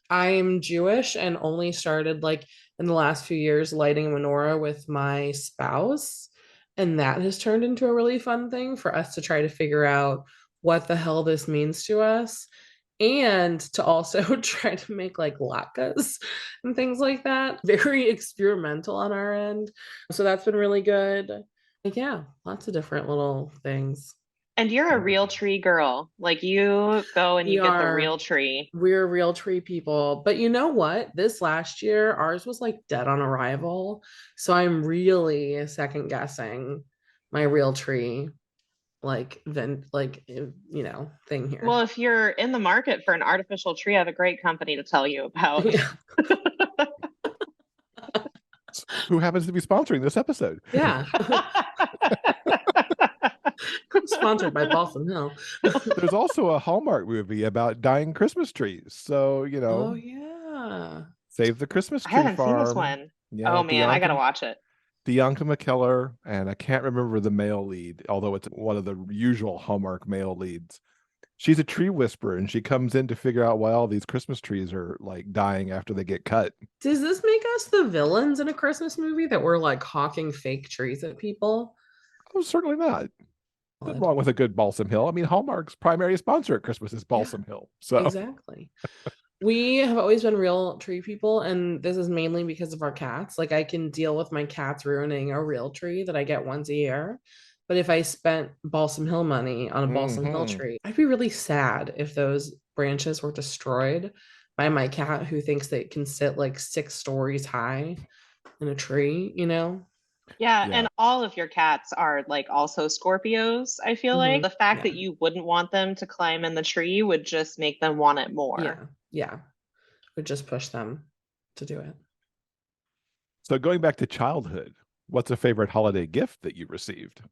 I'm Jewish and only started like in the last few years lighting a menorah with my spouse. And that has turned into a really fun thing for us to try to figure out what the hell this means to us and to also try to make like latkes and things like that. Very experimental on our end. So that's been really good. Yeah, lots of different little things. And you're a real tree girl. Like you go and you get the real tree. We're real tree people. But you know what? This last year, ours was like dead on arrival. So I'm really second guessing my real tree, thing here. Well, if you're in the market for an artificial tree, I have a great company to tell you about. Yeah. Who happens to be sponsoring this episode? Yeah. Sponsored by Balsam Hill. There's also a Hallmark movie about dying Christmas trees. So, Oh yeah. Save the Christmas I Tree haven't Farm. seen this one. Yeah, oh man, I gotta watch it. Bianca McKellar, and I can't remember the male lead, although it's one of the usual Hallmark male leads. She's a tree whisperer, and she comes in to figure out why all these Christmas trees are like dying after they get cut. Does this make us the villains in a Christmas movie that we're like hawking fake trees at people? Oh, certainly not. Nothing wrong with a good Balsam Hill. I mean, Hallmark's primary sponsor at Christmas is Yeah, Balsam Hill. So exactly. We have always been real tree people, and this is mainly because of our cats. Like, I can deal with my cats ruining a real tree that I get once a year. But if I spent Balsam Hill money on a Balsam Hill Mhm. tree, I'd be really sad if those branches were destroyed by my cat who thinks that it can sit like 6 stories high in a tree, you know? Yeah, Yeah. and all of your cats are like also Scorpios, I feel like. The fact Yeah. that you wouldn't want them to climb in the tree would just make them want it more. Yeah. Yeah. Would just push them to do it. So going back to childhood, what's a favorite holiday gift that you received?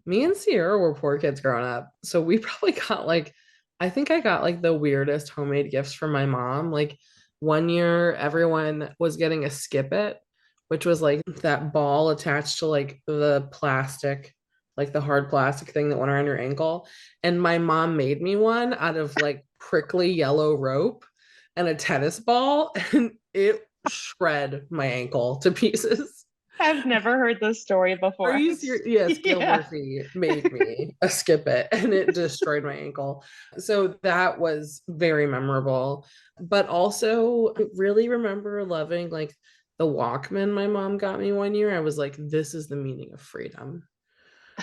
Me and Sierra were poor kids growing up. So we probably got like, I think I got like the weirdest homemade gifts from my mom. Like one year, everyone was getting a skip it, which was like that ball attached to like the plastic, like the hard plastic thing that went around your ankle. And my mom made me one out of like prickly yellow rope and a tennis ball, and it shred my ankle to pieces. I've never heard this story Are before. you serious? Yes, Gail Yeah. Murphy made me a skip it and it destroyed my ankle. So that was very memorable. But also, I really remember loving like the Walkman my mom got me one year. I was like, this is the meaning of freedom.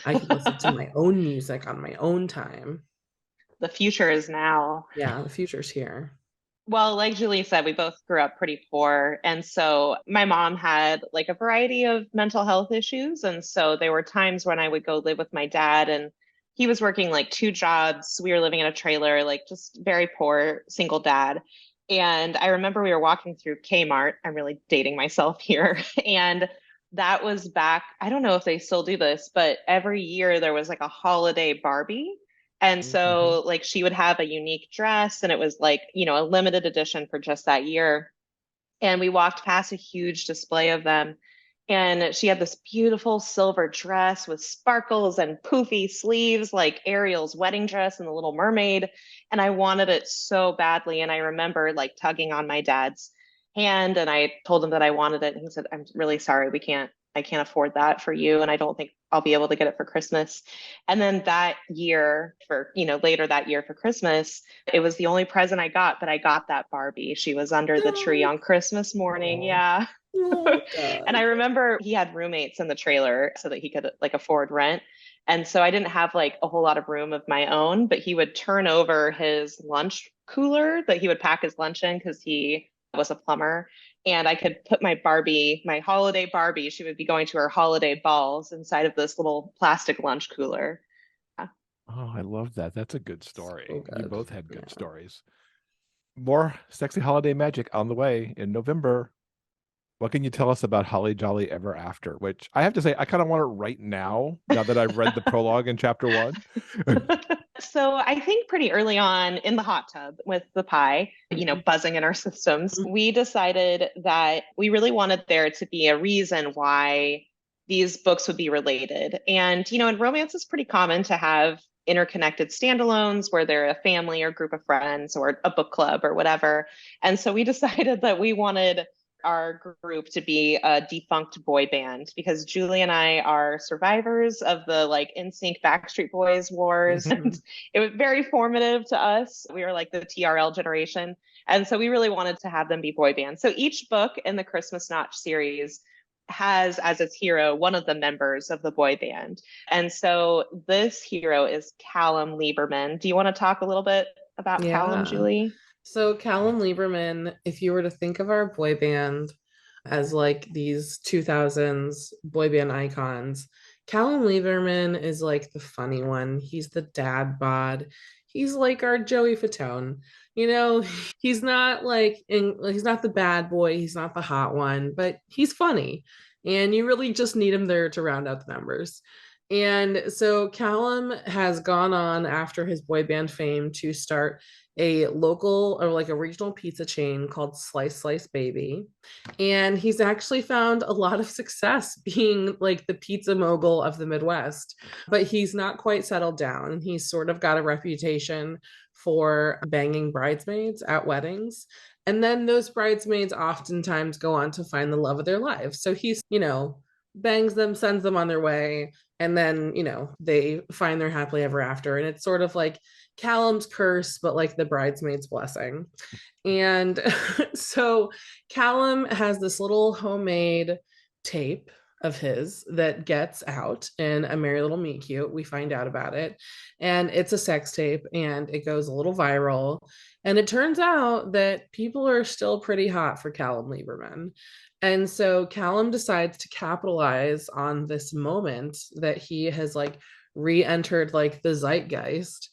I can listen to my own music on my own time. The future is now. Yeah, the future's here. Well, like Julie said, we both grew up pretty poor. And so my mom had like a variety of mental health issues. And so there were times when I would go live with my dad, and he was working like 2 jobs. We were living in a trailer, like just very poor single dad. And I remember we were walking through Kmart. I'm really dating myself here. And that was back, I don't know if they still do this, but every year there was like a holiday Barbie. And Mhm. so, like, she would have a unique dress, and it was like, a limited edition for just that year. And we walked past a huge display of them. And she had this beautiful silver dress with sparkles and poofy sleeves, like Ariel's wedding dress and the Little Mermaid. And I wanted it so badly. And I remember like tugging on my dad's hand, and I told him that I wanted it. And he said, "I'm really sorry. I can't afford that for you. And I don't think I'll be able to get it for Christmas." And then that year later that year for Christmas, it was the only present I got, but I got that Barbie. She was under the tree Oh, on Christmas morning. Yeah. oh And I God. remember he had roommates in the trailer so that he could like afford rent. And so I didn't have like a whole lot of room of my own, but he would turn over his lunch cooler that he would pack his lunch in because he was a plumber. And I could put my Barbie, my holiday Barbie, she would be going to her holiday balls inside of this little plastic lunch cooler. Yeah. Oh, I love that. That's a good So story. You good. both had good Yeah. stories. More sexy holiday magic on the way in November. What can you tell us about Holly Jolly Ever After? Which I have to say, I kind of want it right now that I've read the prologue in chapter one. So I think pretty early on in the hot tub with the pie, Mhm. buzzing in our systems, we decided that we really wanted there to be a reason why these books would be related. And, in romance it's pretty common to have interconnected standalones where they're a family or group of friends or a book club or whatever. And so we decided that we wanted our group to be a defunct boy band because Julie and I are survivors of the like NSYNC Backstreet Boys wars. And Mhm. it was very formative to us. We were like the TRL generation. And so we really wanted to have them be boy bands. So each book in the Christmas Notch series has as its hero one of the members of the boy band. And so this hero is Callum Lieberman. Do you want to talk a little bit about Callum, Yeah. Julie? So Callum Lieberman, if you were to think of our boy band as like these 2000s boy band icons, Callum Lieberman is like the funny one. He's the dad bod. He's like our Joey Fatone. You know, he's not the bad boy, he's not the hot one, but he's funny. And you really just need him there to round out the numbers. And so Callum has gone on after his boy band fame to start a local or like a regional pizza chain called Slice Baby. And he's actually found a lot of success being like the pizza mogul of the Midwest, but he's not quite settled down. He's sort of got a reputation for banging bridesmaids at weddings. And then those bridesmaids oftentimes go on to find the love of their lives. So he's, bangs them, sends them on their way, and then they find their happily ever after, and it's sort of like Callum's curse but like the bridesmaid's blessing. And so Callum has this little homemade tape of his that gets out in A Merry Little Meet Cute. We find out about it, and it's a sex tape, and it goes a little viral, and it turns out that people are still pretty hot for Callum Lieberman. And so Callum decides to capitalize on this moment that he has like re-entered like the zeitgeist,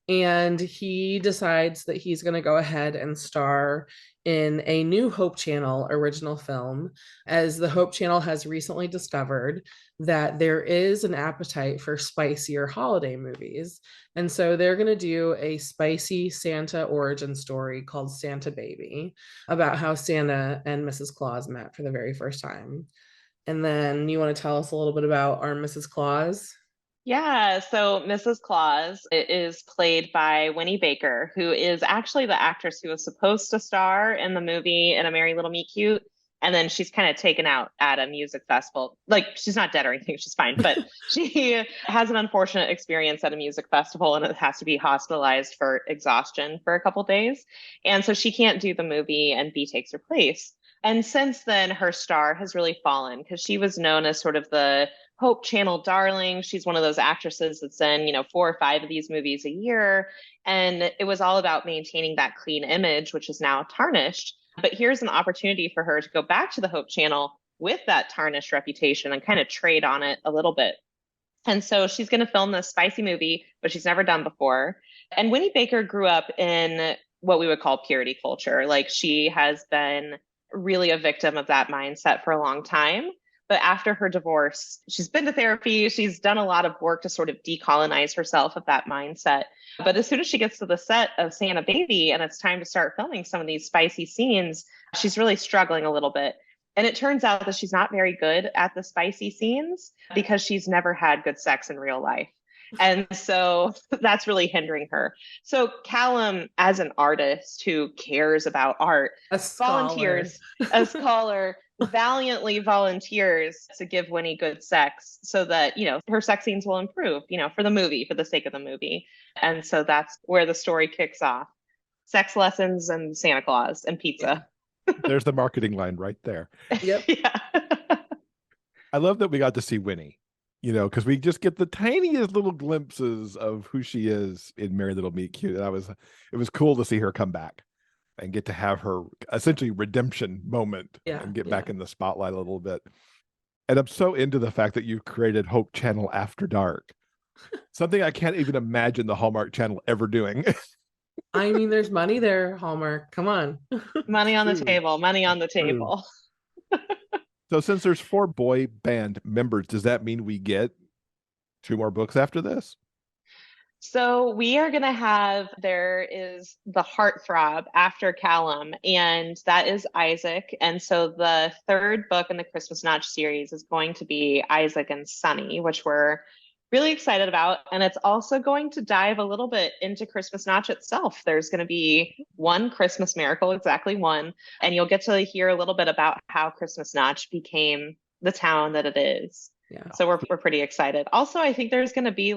and he decides that he's going to go ahead and star in a new Hope Channel original film, as the Hope Channel has recently discovered that there is an appetite for spicier holiday movies. And so they're going to do a spicy Santa origin story called Santa Baby, about how Santa and Mrs. Claus met for the very first time. And then you want to tell us a little bit about our Mrs. Claus? Yeah, so Mrs. Claus is played by Winnie Baker, who is actually the actress who was supposed to star in the movie In a Merry Little Meet Cute. And then she's kind of taken out at a music festival. Like, she's not dead or anything, she's fine. But she has an unfortunate experience at a music festival and it has to be hospitalized for exhaustion for a couple days. And so she can't do the movie, and B takes her place. And since then, her star has really fallen because she was known as sort of the Hope Channel darling. She's one of those actresses that's in, 4 or 5 of these movies a year. And it was all about maintaining that clean image, which is now tarnished. But here's an opportunity for her to go back to the Hope Channel with that tarnished reputation and kind of trade on it a little bit. And so she's going to film this spicy movie, but she's never done before. And Winnie Baker grew up in what we would call purity culture. Like, she has been really a victim of that mindset for a long time. But after her divorce, she's been to therapy. She's done a lot of work to sort of decolonize herself of that mindset. But as soon as she gets to the set of Santa Baby and it's time to start filming some of these spicy scenes, she's really struggling a little bit. And it turns out that she's not very good at the spicy scenes because she's never had good sex in real life. And so that's really hindering her. So Callum, as an artist who cares about art, A scholar, valiantly volunteers to give Winnie good sex so that, her sex scenes will improve, for the movie, for the sake of the movie. And so that's where the story kicks off. Sex lessons and Santa Claus and pizza. Yeah. There's the marketing line right there. Yep. Yeah. I love that we got to see Winnie, because we just get the tiniest little glimpses of who she is in Merry Little Meet Cute. And it was cool to see her come back and get to have her essentially redemption moment and get back in the spotlight a little bit. And I'm so into the fact that you've created Hope Channel After Dark, something I can't even imagine the Hallmark Channel ever doing. I mean, there's money there, Hallmark. Come on. Money on the table. Money on the table. So since there's 4 boy band members, does that mean we get 2 more books after this? So we are going to there is the heartthrob after Callum, and that is Isaac. And so the 3rd book in the Christmas Notch series is going to be Isaac and Sunny, which we're really excited about. And it's also going to dive a little bit into Christmas Notch itself. There's going to be one Christmas miracle, exactly one. And you'll get to hear a little bit about how Christmas Notch became the town that it is. Yeah. So we're pretty excited. Also, I think there's going to be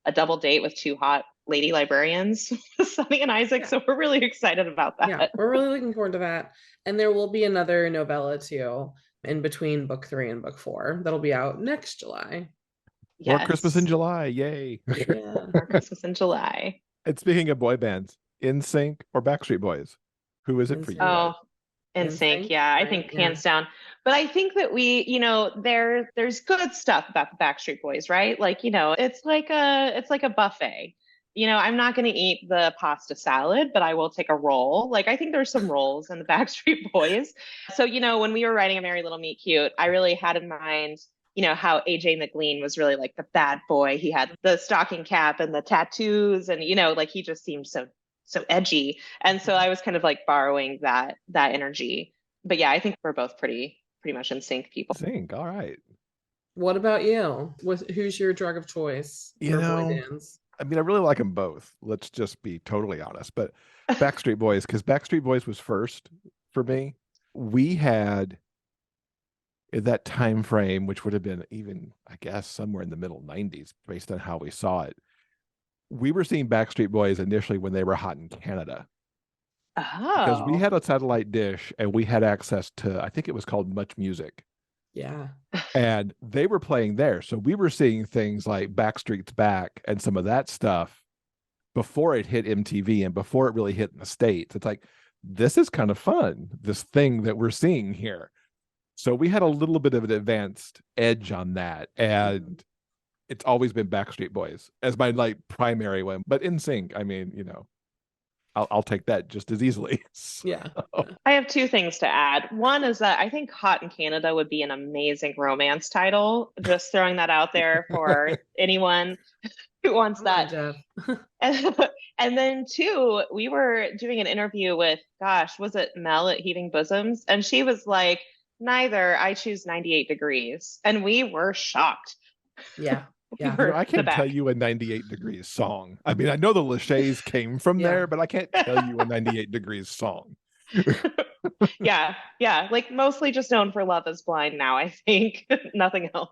a double date with 2 hot lady librarians, Sunny and Isaac. Yeah. So we're really excited about that. Yeah, we're really looking forward to that. And there will be another novella too in between book 3 and book 4 that'll be out next July. Yes. More Christmas in July. Yay. Yeah. More Christmas in July. And speaking of boy bands, NSYNC or Backstreet Boys? Who is it for you? Oh, NSYNC. Yeah, I think hands down. But I think that there's good stuff about the Backstreet Boys, right? Like, it's like a buffet. I'm not going to eat the pasta salad, but I will take a roll. Like, I think there's some rolls in the Backstreet Boys. So, when we were writing A Merry Little Meet Cute, I really had in mind how AJ McLean was really like the bad boy. He had the stocking cap and the tattoos, and like he just seemed so edgy. And so I was kind of like borrowing that energy. But yeah, I think we're both pretty much in sync people. Sync, all right. What about you? Who's your drug of choice for boy bands? I mean, I really like them both. Let's just be totally honest. But Backstreet Boys, because Backstreet Boys was first for me. We had in that time frame, which would have been even, I guess, somewhere in the middle 90s, based on how we saw it. We were seeing Backstreet Boys initially when they were hot in Canada. Because we Oh, had a satellite dish and we had access to, I think it was called Much Music. Yeah. And they were playing there. So we were seeing things like Backstreet's Back and some of that stuff before it hit MTV and before it really hit in the States. It's like, this is kind of fun, this thing that we're seeing here. So we had a little bit of an advanced edge on that. And it's always been Backstreet Boys as my like primary one. But NSYNC, I mean, I'll take that just as easily. Yeah. I have two things to add. One is that I think Hot in Canada would be an amazing romance title. Just throwing that out there for anyone who wants Come on, that. Jeff. And then two, we were doing an interview with, gosh, was it Mel at Heaving Bosoms? And she was like, neither, I choose 98 Degrees. And we were shocked. Yeah. Yeah. I can't tell you a 98 Degrees song. I mean, I know the Lachey's came from there, but I can't tell you a 98 Degrees song. Yeah. Like mostly just known for Love is Blind now, I think. Nothing else.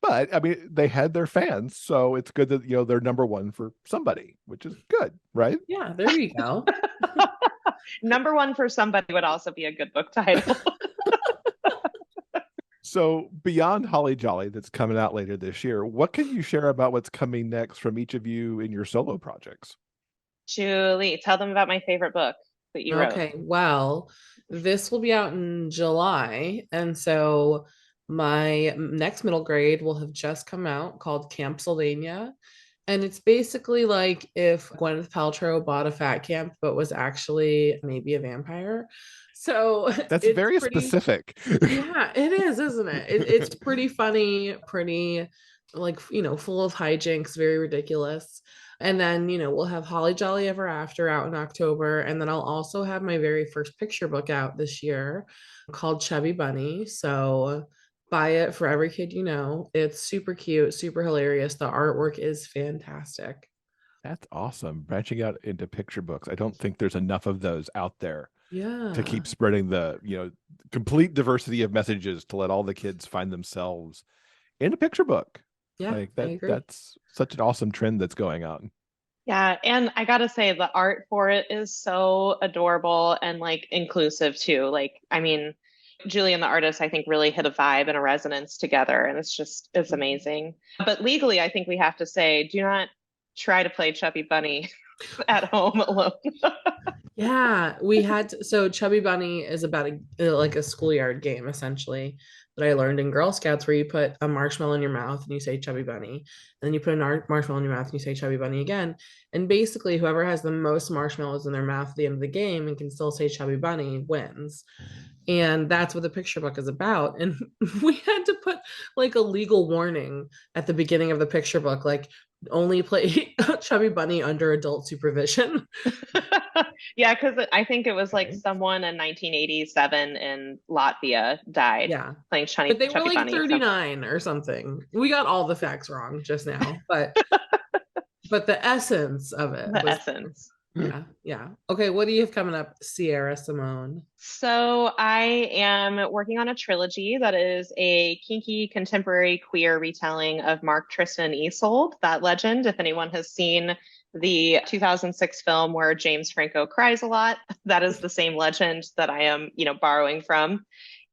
But I mean, they had their fans, so it's good that they're number one for somebody, which is good, right? Yeah, there you go. Number one for somebody would also be a good book title. So beyond Holly Jolly that's coming out later this year, what can you share about what's coming next from each of you in your solo projects? Julie, tell them about my favorite book that you wrote. Okay, well, this will be out in July. And so my next middle grade will have just come out called Camp Sylvania. And it's basically like if Gwyneth Paltrow bought a fat camp, but was actually maybe a vampire. So That's it's very pretty, specific. yeah, it is, isn't it? It's pretty funny, pretty like, full of hijinks, very ridiculous. And then, we'll have Holly Jolly Ever After out in October. And then I'll also have my very first picture book out this year called Chubby Bunny. So buy it for every kid you know. It's super cute, super hilarious. The artwork is fantastic. That's awesome. Branching out into picture books. I don't think there's enough of those out there Yeah. to keep spreading the, complete diversity of messages to let all the kids find themselves in a picture book. Yeah, Like I agree. that's such an awesome trend that's going on. Yeah, and I gotta say the art for it is so adorable and like inclusive too. Like, I mean, Julie and the artist, I think, really hit a vibe and a resonance together, and it's amazing. But legally, I think we have to say, do not try to play Chubby Bunny at home alone. Yeah, so Chubby Bunny is about like a schoolyard game essentially that I learned in Girl Scouts where you put a marshmallow in your mouth and you say Chubby Bunny, and then you put a marshmallow in your mouth and you say Chubby Bunny again. And basically whoever has the most marshmallows in their mouth at the end of the game and can still say Chubby Bunny wins. And that's what the picture book is about. And we had to put like a legal warning at the beginning of the picture book, like only play Chubby Bunny under adult supervision. Yeah, because I think it was like someone in 1987 in Latvia died playing Chubby But they were like Bunny. 39 or something. We got all the facts wrong just now, but the essence of it. The essence. Yeah. Okay, what do you have coming up, Sierra Simone? So I am working on a trilogy that is a kinky contemporary queer retelling of Mark Tristan Isolde, that legend. If anyone has seen the 2006 film where James Franco cries a lot, that is the same legend that I am, borrowing from.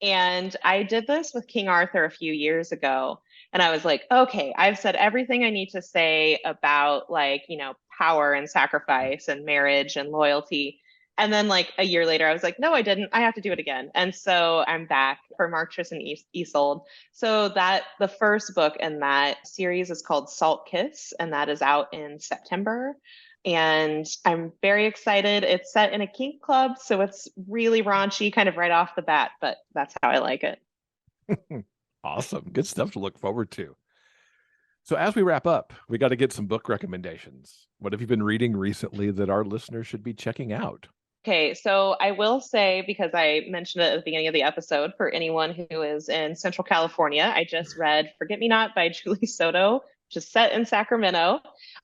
And I did this with King Arthur a few years ago. And I was like, okay, I've said everything I need to say about power and sacrifice and marriage and loyalty. And then like a year later, I was like, no, I didn't. I have to do it again. And so I'm back for Mark Tristan Isolde. So the first book in that series is called Salt Kiss, and that is out in September. And I'm very excited. It's set in a kink club, so it's really raunchy kind of right off the bat, but that's how I like it. Awesome. Good stuff to look forward to. So as we wrap up, we got to get some book recommendations. What have you been reading recently that our listeners should be checking out? Okay, so I will say, because I mentioned it at the beginning of the episode, for anyone who is in Central California, I just read Forget Me Not by Julie Soto, which is set in Sacramento.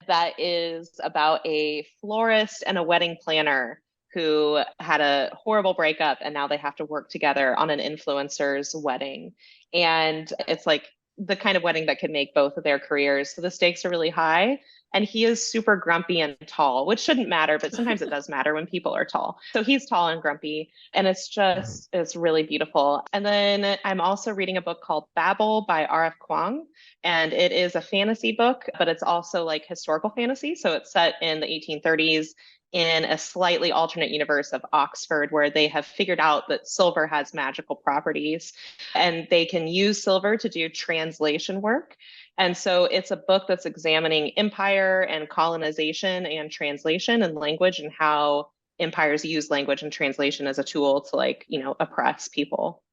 That is about a florist and a wedding planner who had a horrible breakup, and now they have to work together on an influencer's wedding. And it's like the kind of wedding that could make both of their careers. So the stakes are really high. And he is super grumpy and tall, which shouldn't matter, but sometimes it does matter when people are tall. So he's tall and grumpy, and it's really beautiful. And then I'm also reading a book called Babel by R.F. Kuang, and it is a fantasy book, but it's also like historical fantasy. So it's set in the 1830s in a slightly alternate universe of Oxford, where they have figured out that silver has magical properties, and they can use silver to do translation work. And so it's a book that's examining empire and colonization and translation and language, and how empires use language and translation as a tool to, like, oppress people.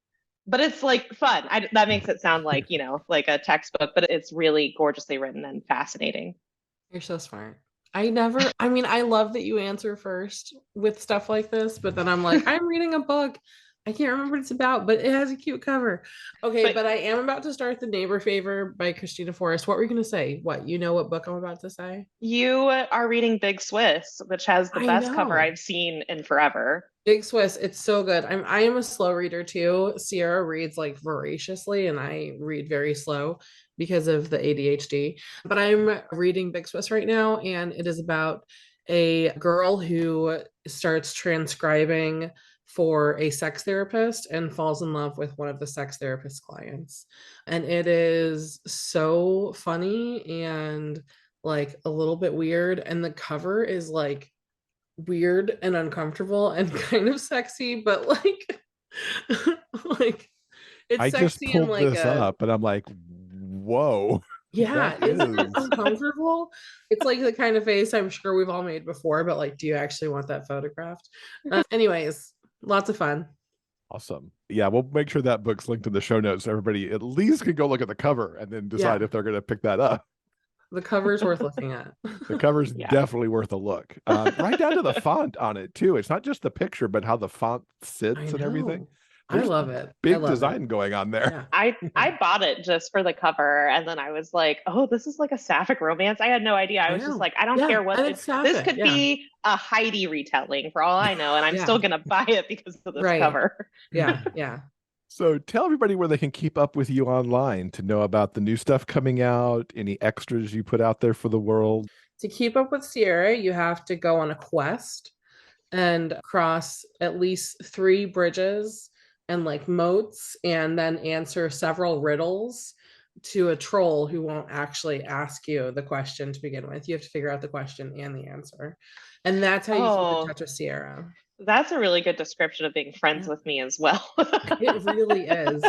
But it's like fun. That makes it sound like, like a textbook, but it's really gorgeously written and fascinating. You're so smart. I love that you answer first with stuff like this, but then I'm like, I'm reading a book. I can't remember what it's about, but it has a cute cover. Okay, but I am about to start The Neighbor Favor by Christina Forrest. What were you going to say? What, you know what book I'm about to say? You are reading Big Swiss, which has the best cover I've seen in forever. Big Swiss, it's so good. I am a slow reader too. Sierra reads like voraciously, and I read very slow because of the ADHD. But I'm reading Big Swiss right now, and it is about a girl who starts transcribing for a sex therapist and falls in love with one of the sex therapist clients. And it is so funny and like a little bit weird. And the cover is like weird and uncomfortable and kind of sexy, but like like it's I just sexy pulled and like this up and I'm like, whoa. Yeah, isn't it is. uncomfortable? It's like the kind of face I'm sure we've all made before, but like, do you actually want that photographed? Anyways, lots of fun. Awesome. Yeah, we'll make sure that book's linked in the show notes so everybody at least can go look at the cover and then decide if they're going to pick that up. The cover's worth looking at. The cover's definitely worth a look. Right down to the font on it too. It's not just the picture, but how the font sits and everything. I love it. Big design going on there. Yeah. I bought it just for the cover, and then I was like, oh, this is like a sapphic romance. I had no idea. I was just like, I don't care what this could be a Heidi retelling for all I know, and I'm still gonna buy it because of this cover. Yeah. So tell everybody where they can keep up with you online to know about the new stuff coming out, any extras you put out there for the world. To keep up with Sierra, you have to go on a quest and cross at least 3 bridges and like moats, and then answer several riddles to a troll who won't actually ask you the question to begin with. You have to figure out the question and the answer. And that's how you keep in touch with Sierra. That's a really good description of being friends with me as well. It really is.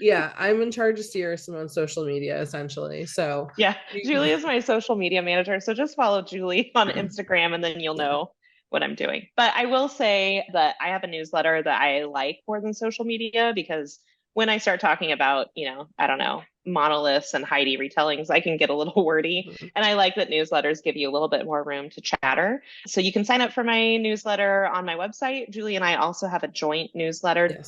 Yeah, I'm in charge of Sierra Simone's social media, essentially. So yeah, Julie is my social media manager. So just follow Julie on Instagram, and then you'll know what I'm doing. But I will say that I have a newsletter that I like more than social media, because when I start talking about, I don't know, monoliths and Heidi retellings, I can get a little wordy. And I like that newsletters give you a little bit more room to chatter. So you can sign up for my newsletter on my website. Julie and I also have a joint newsletter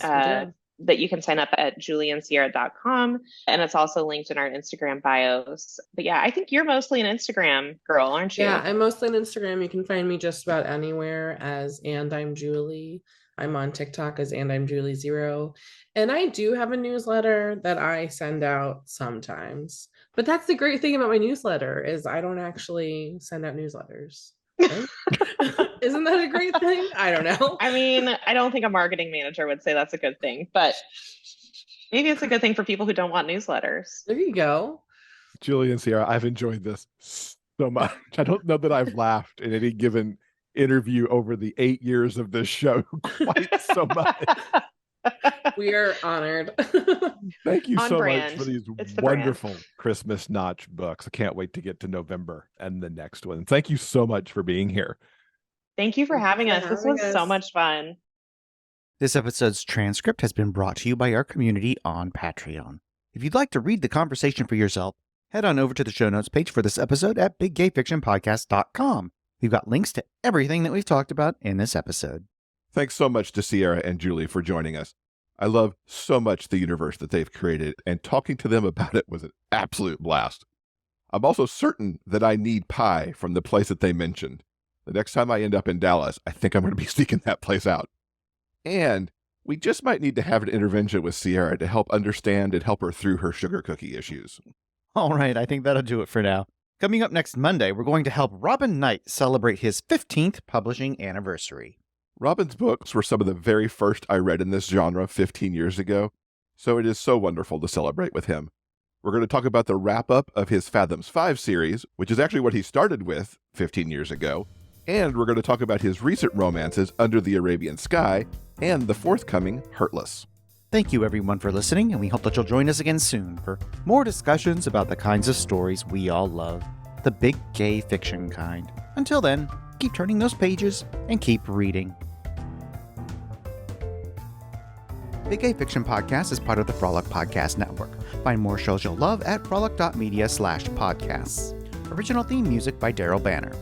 that you can sign up at julieandsierra.com. And it's also linked in our Instagram bios. But yeah, I think you're mostly an Instagram girl, aren't you? Yeah, I'm mostly on Instagram. You can find me just about anywhere as And I'm Julie. I'm on TikTok as And I'm Julie 0. And I do have a newsletter that I send out sometimes. But that's the great thing about my newsletter is I don't actually send out newsletters. Right? Isn't that a great thing? I don't know. I mean, I don't think a marketing manager would say that's a good thing, but maybe it's a good thing for people who don't want newsletters. There you go. Julie and Sierra, I've enjoyed this so much. I don't know that I've laughed in any given interview over the 8 years of this show quite so much. We are honored. Thank you so much for these wonderful Christmas Notch books. I can't wait to get to November and the next one. Thank you so much for being here. Thank you for having us. This was so much fun. This episode's transcript has been brought to you by our community on Patreon. If you'd like to read the conversation for yourself, head on over to the show notes page for this episode at biggayfictionpodcast.com. We've got links to everything that we've talked about in this episode. Thanks so much to Sierra and Julie for joining us. I love so much the universe that they've created, and talking to them about it was an absolute blast. I'm also certain that I need pie from the place that they mentioned. The next time I end up in Dallas, I think I'm going to be seeking that place out. And we just might need to have an intervention with Sierra to help understand and help her through her sugar cookie issues. All right, I think that'll do it for now. Coming up next Monday, we're going to help Robin Knight celebrate his 15th publishing anniversary. Robin's books were some of the very first I read in this genre 15 years ago, so it is so wonderful to celebrate with him. We're going to talk about the wrap-up of his Fathoms 5 series, which is actually what he started with 15 years ago, and we're going to talk about his recent romances Under the Arabian Sky and the forthcoming Hurtless. Thank you everyone for listening, and we hope that you'll join us again soon for more discussions about the kinds of stories we all love, the big gay fiction kind. Until then, keep turning those pages and keep reading. Big Gay Fiction Podcast is part of the Frolic Podcast Network. Find more shows you'll love at frolic.media/podcasts. Original theme music by Daryl Banner.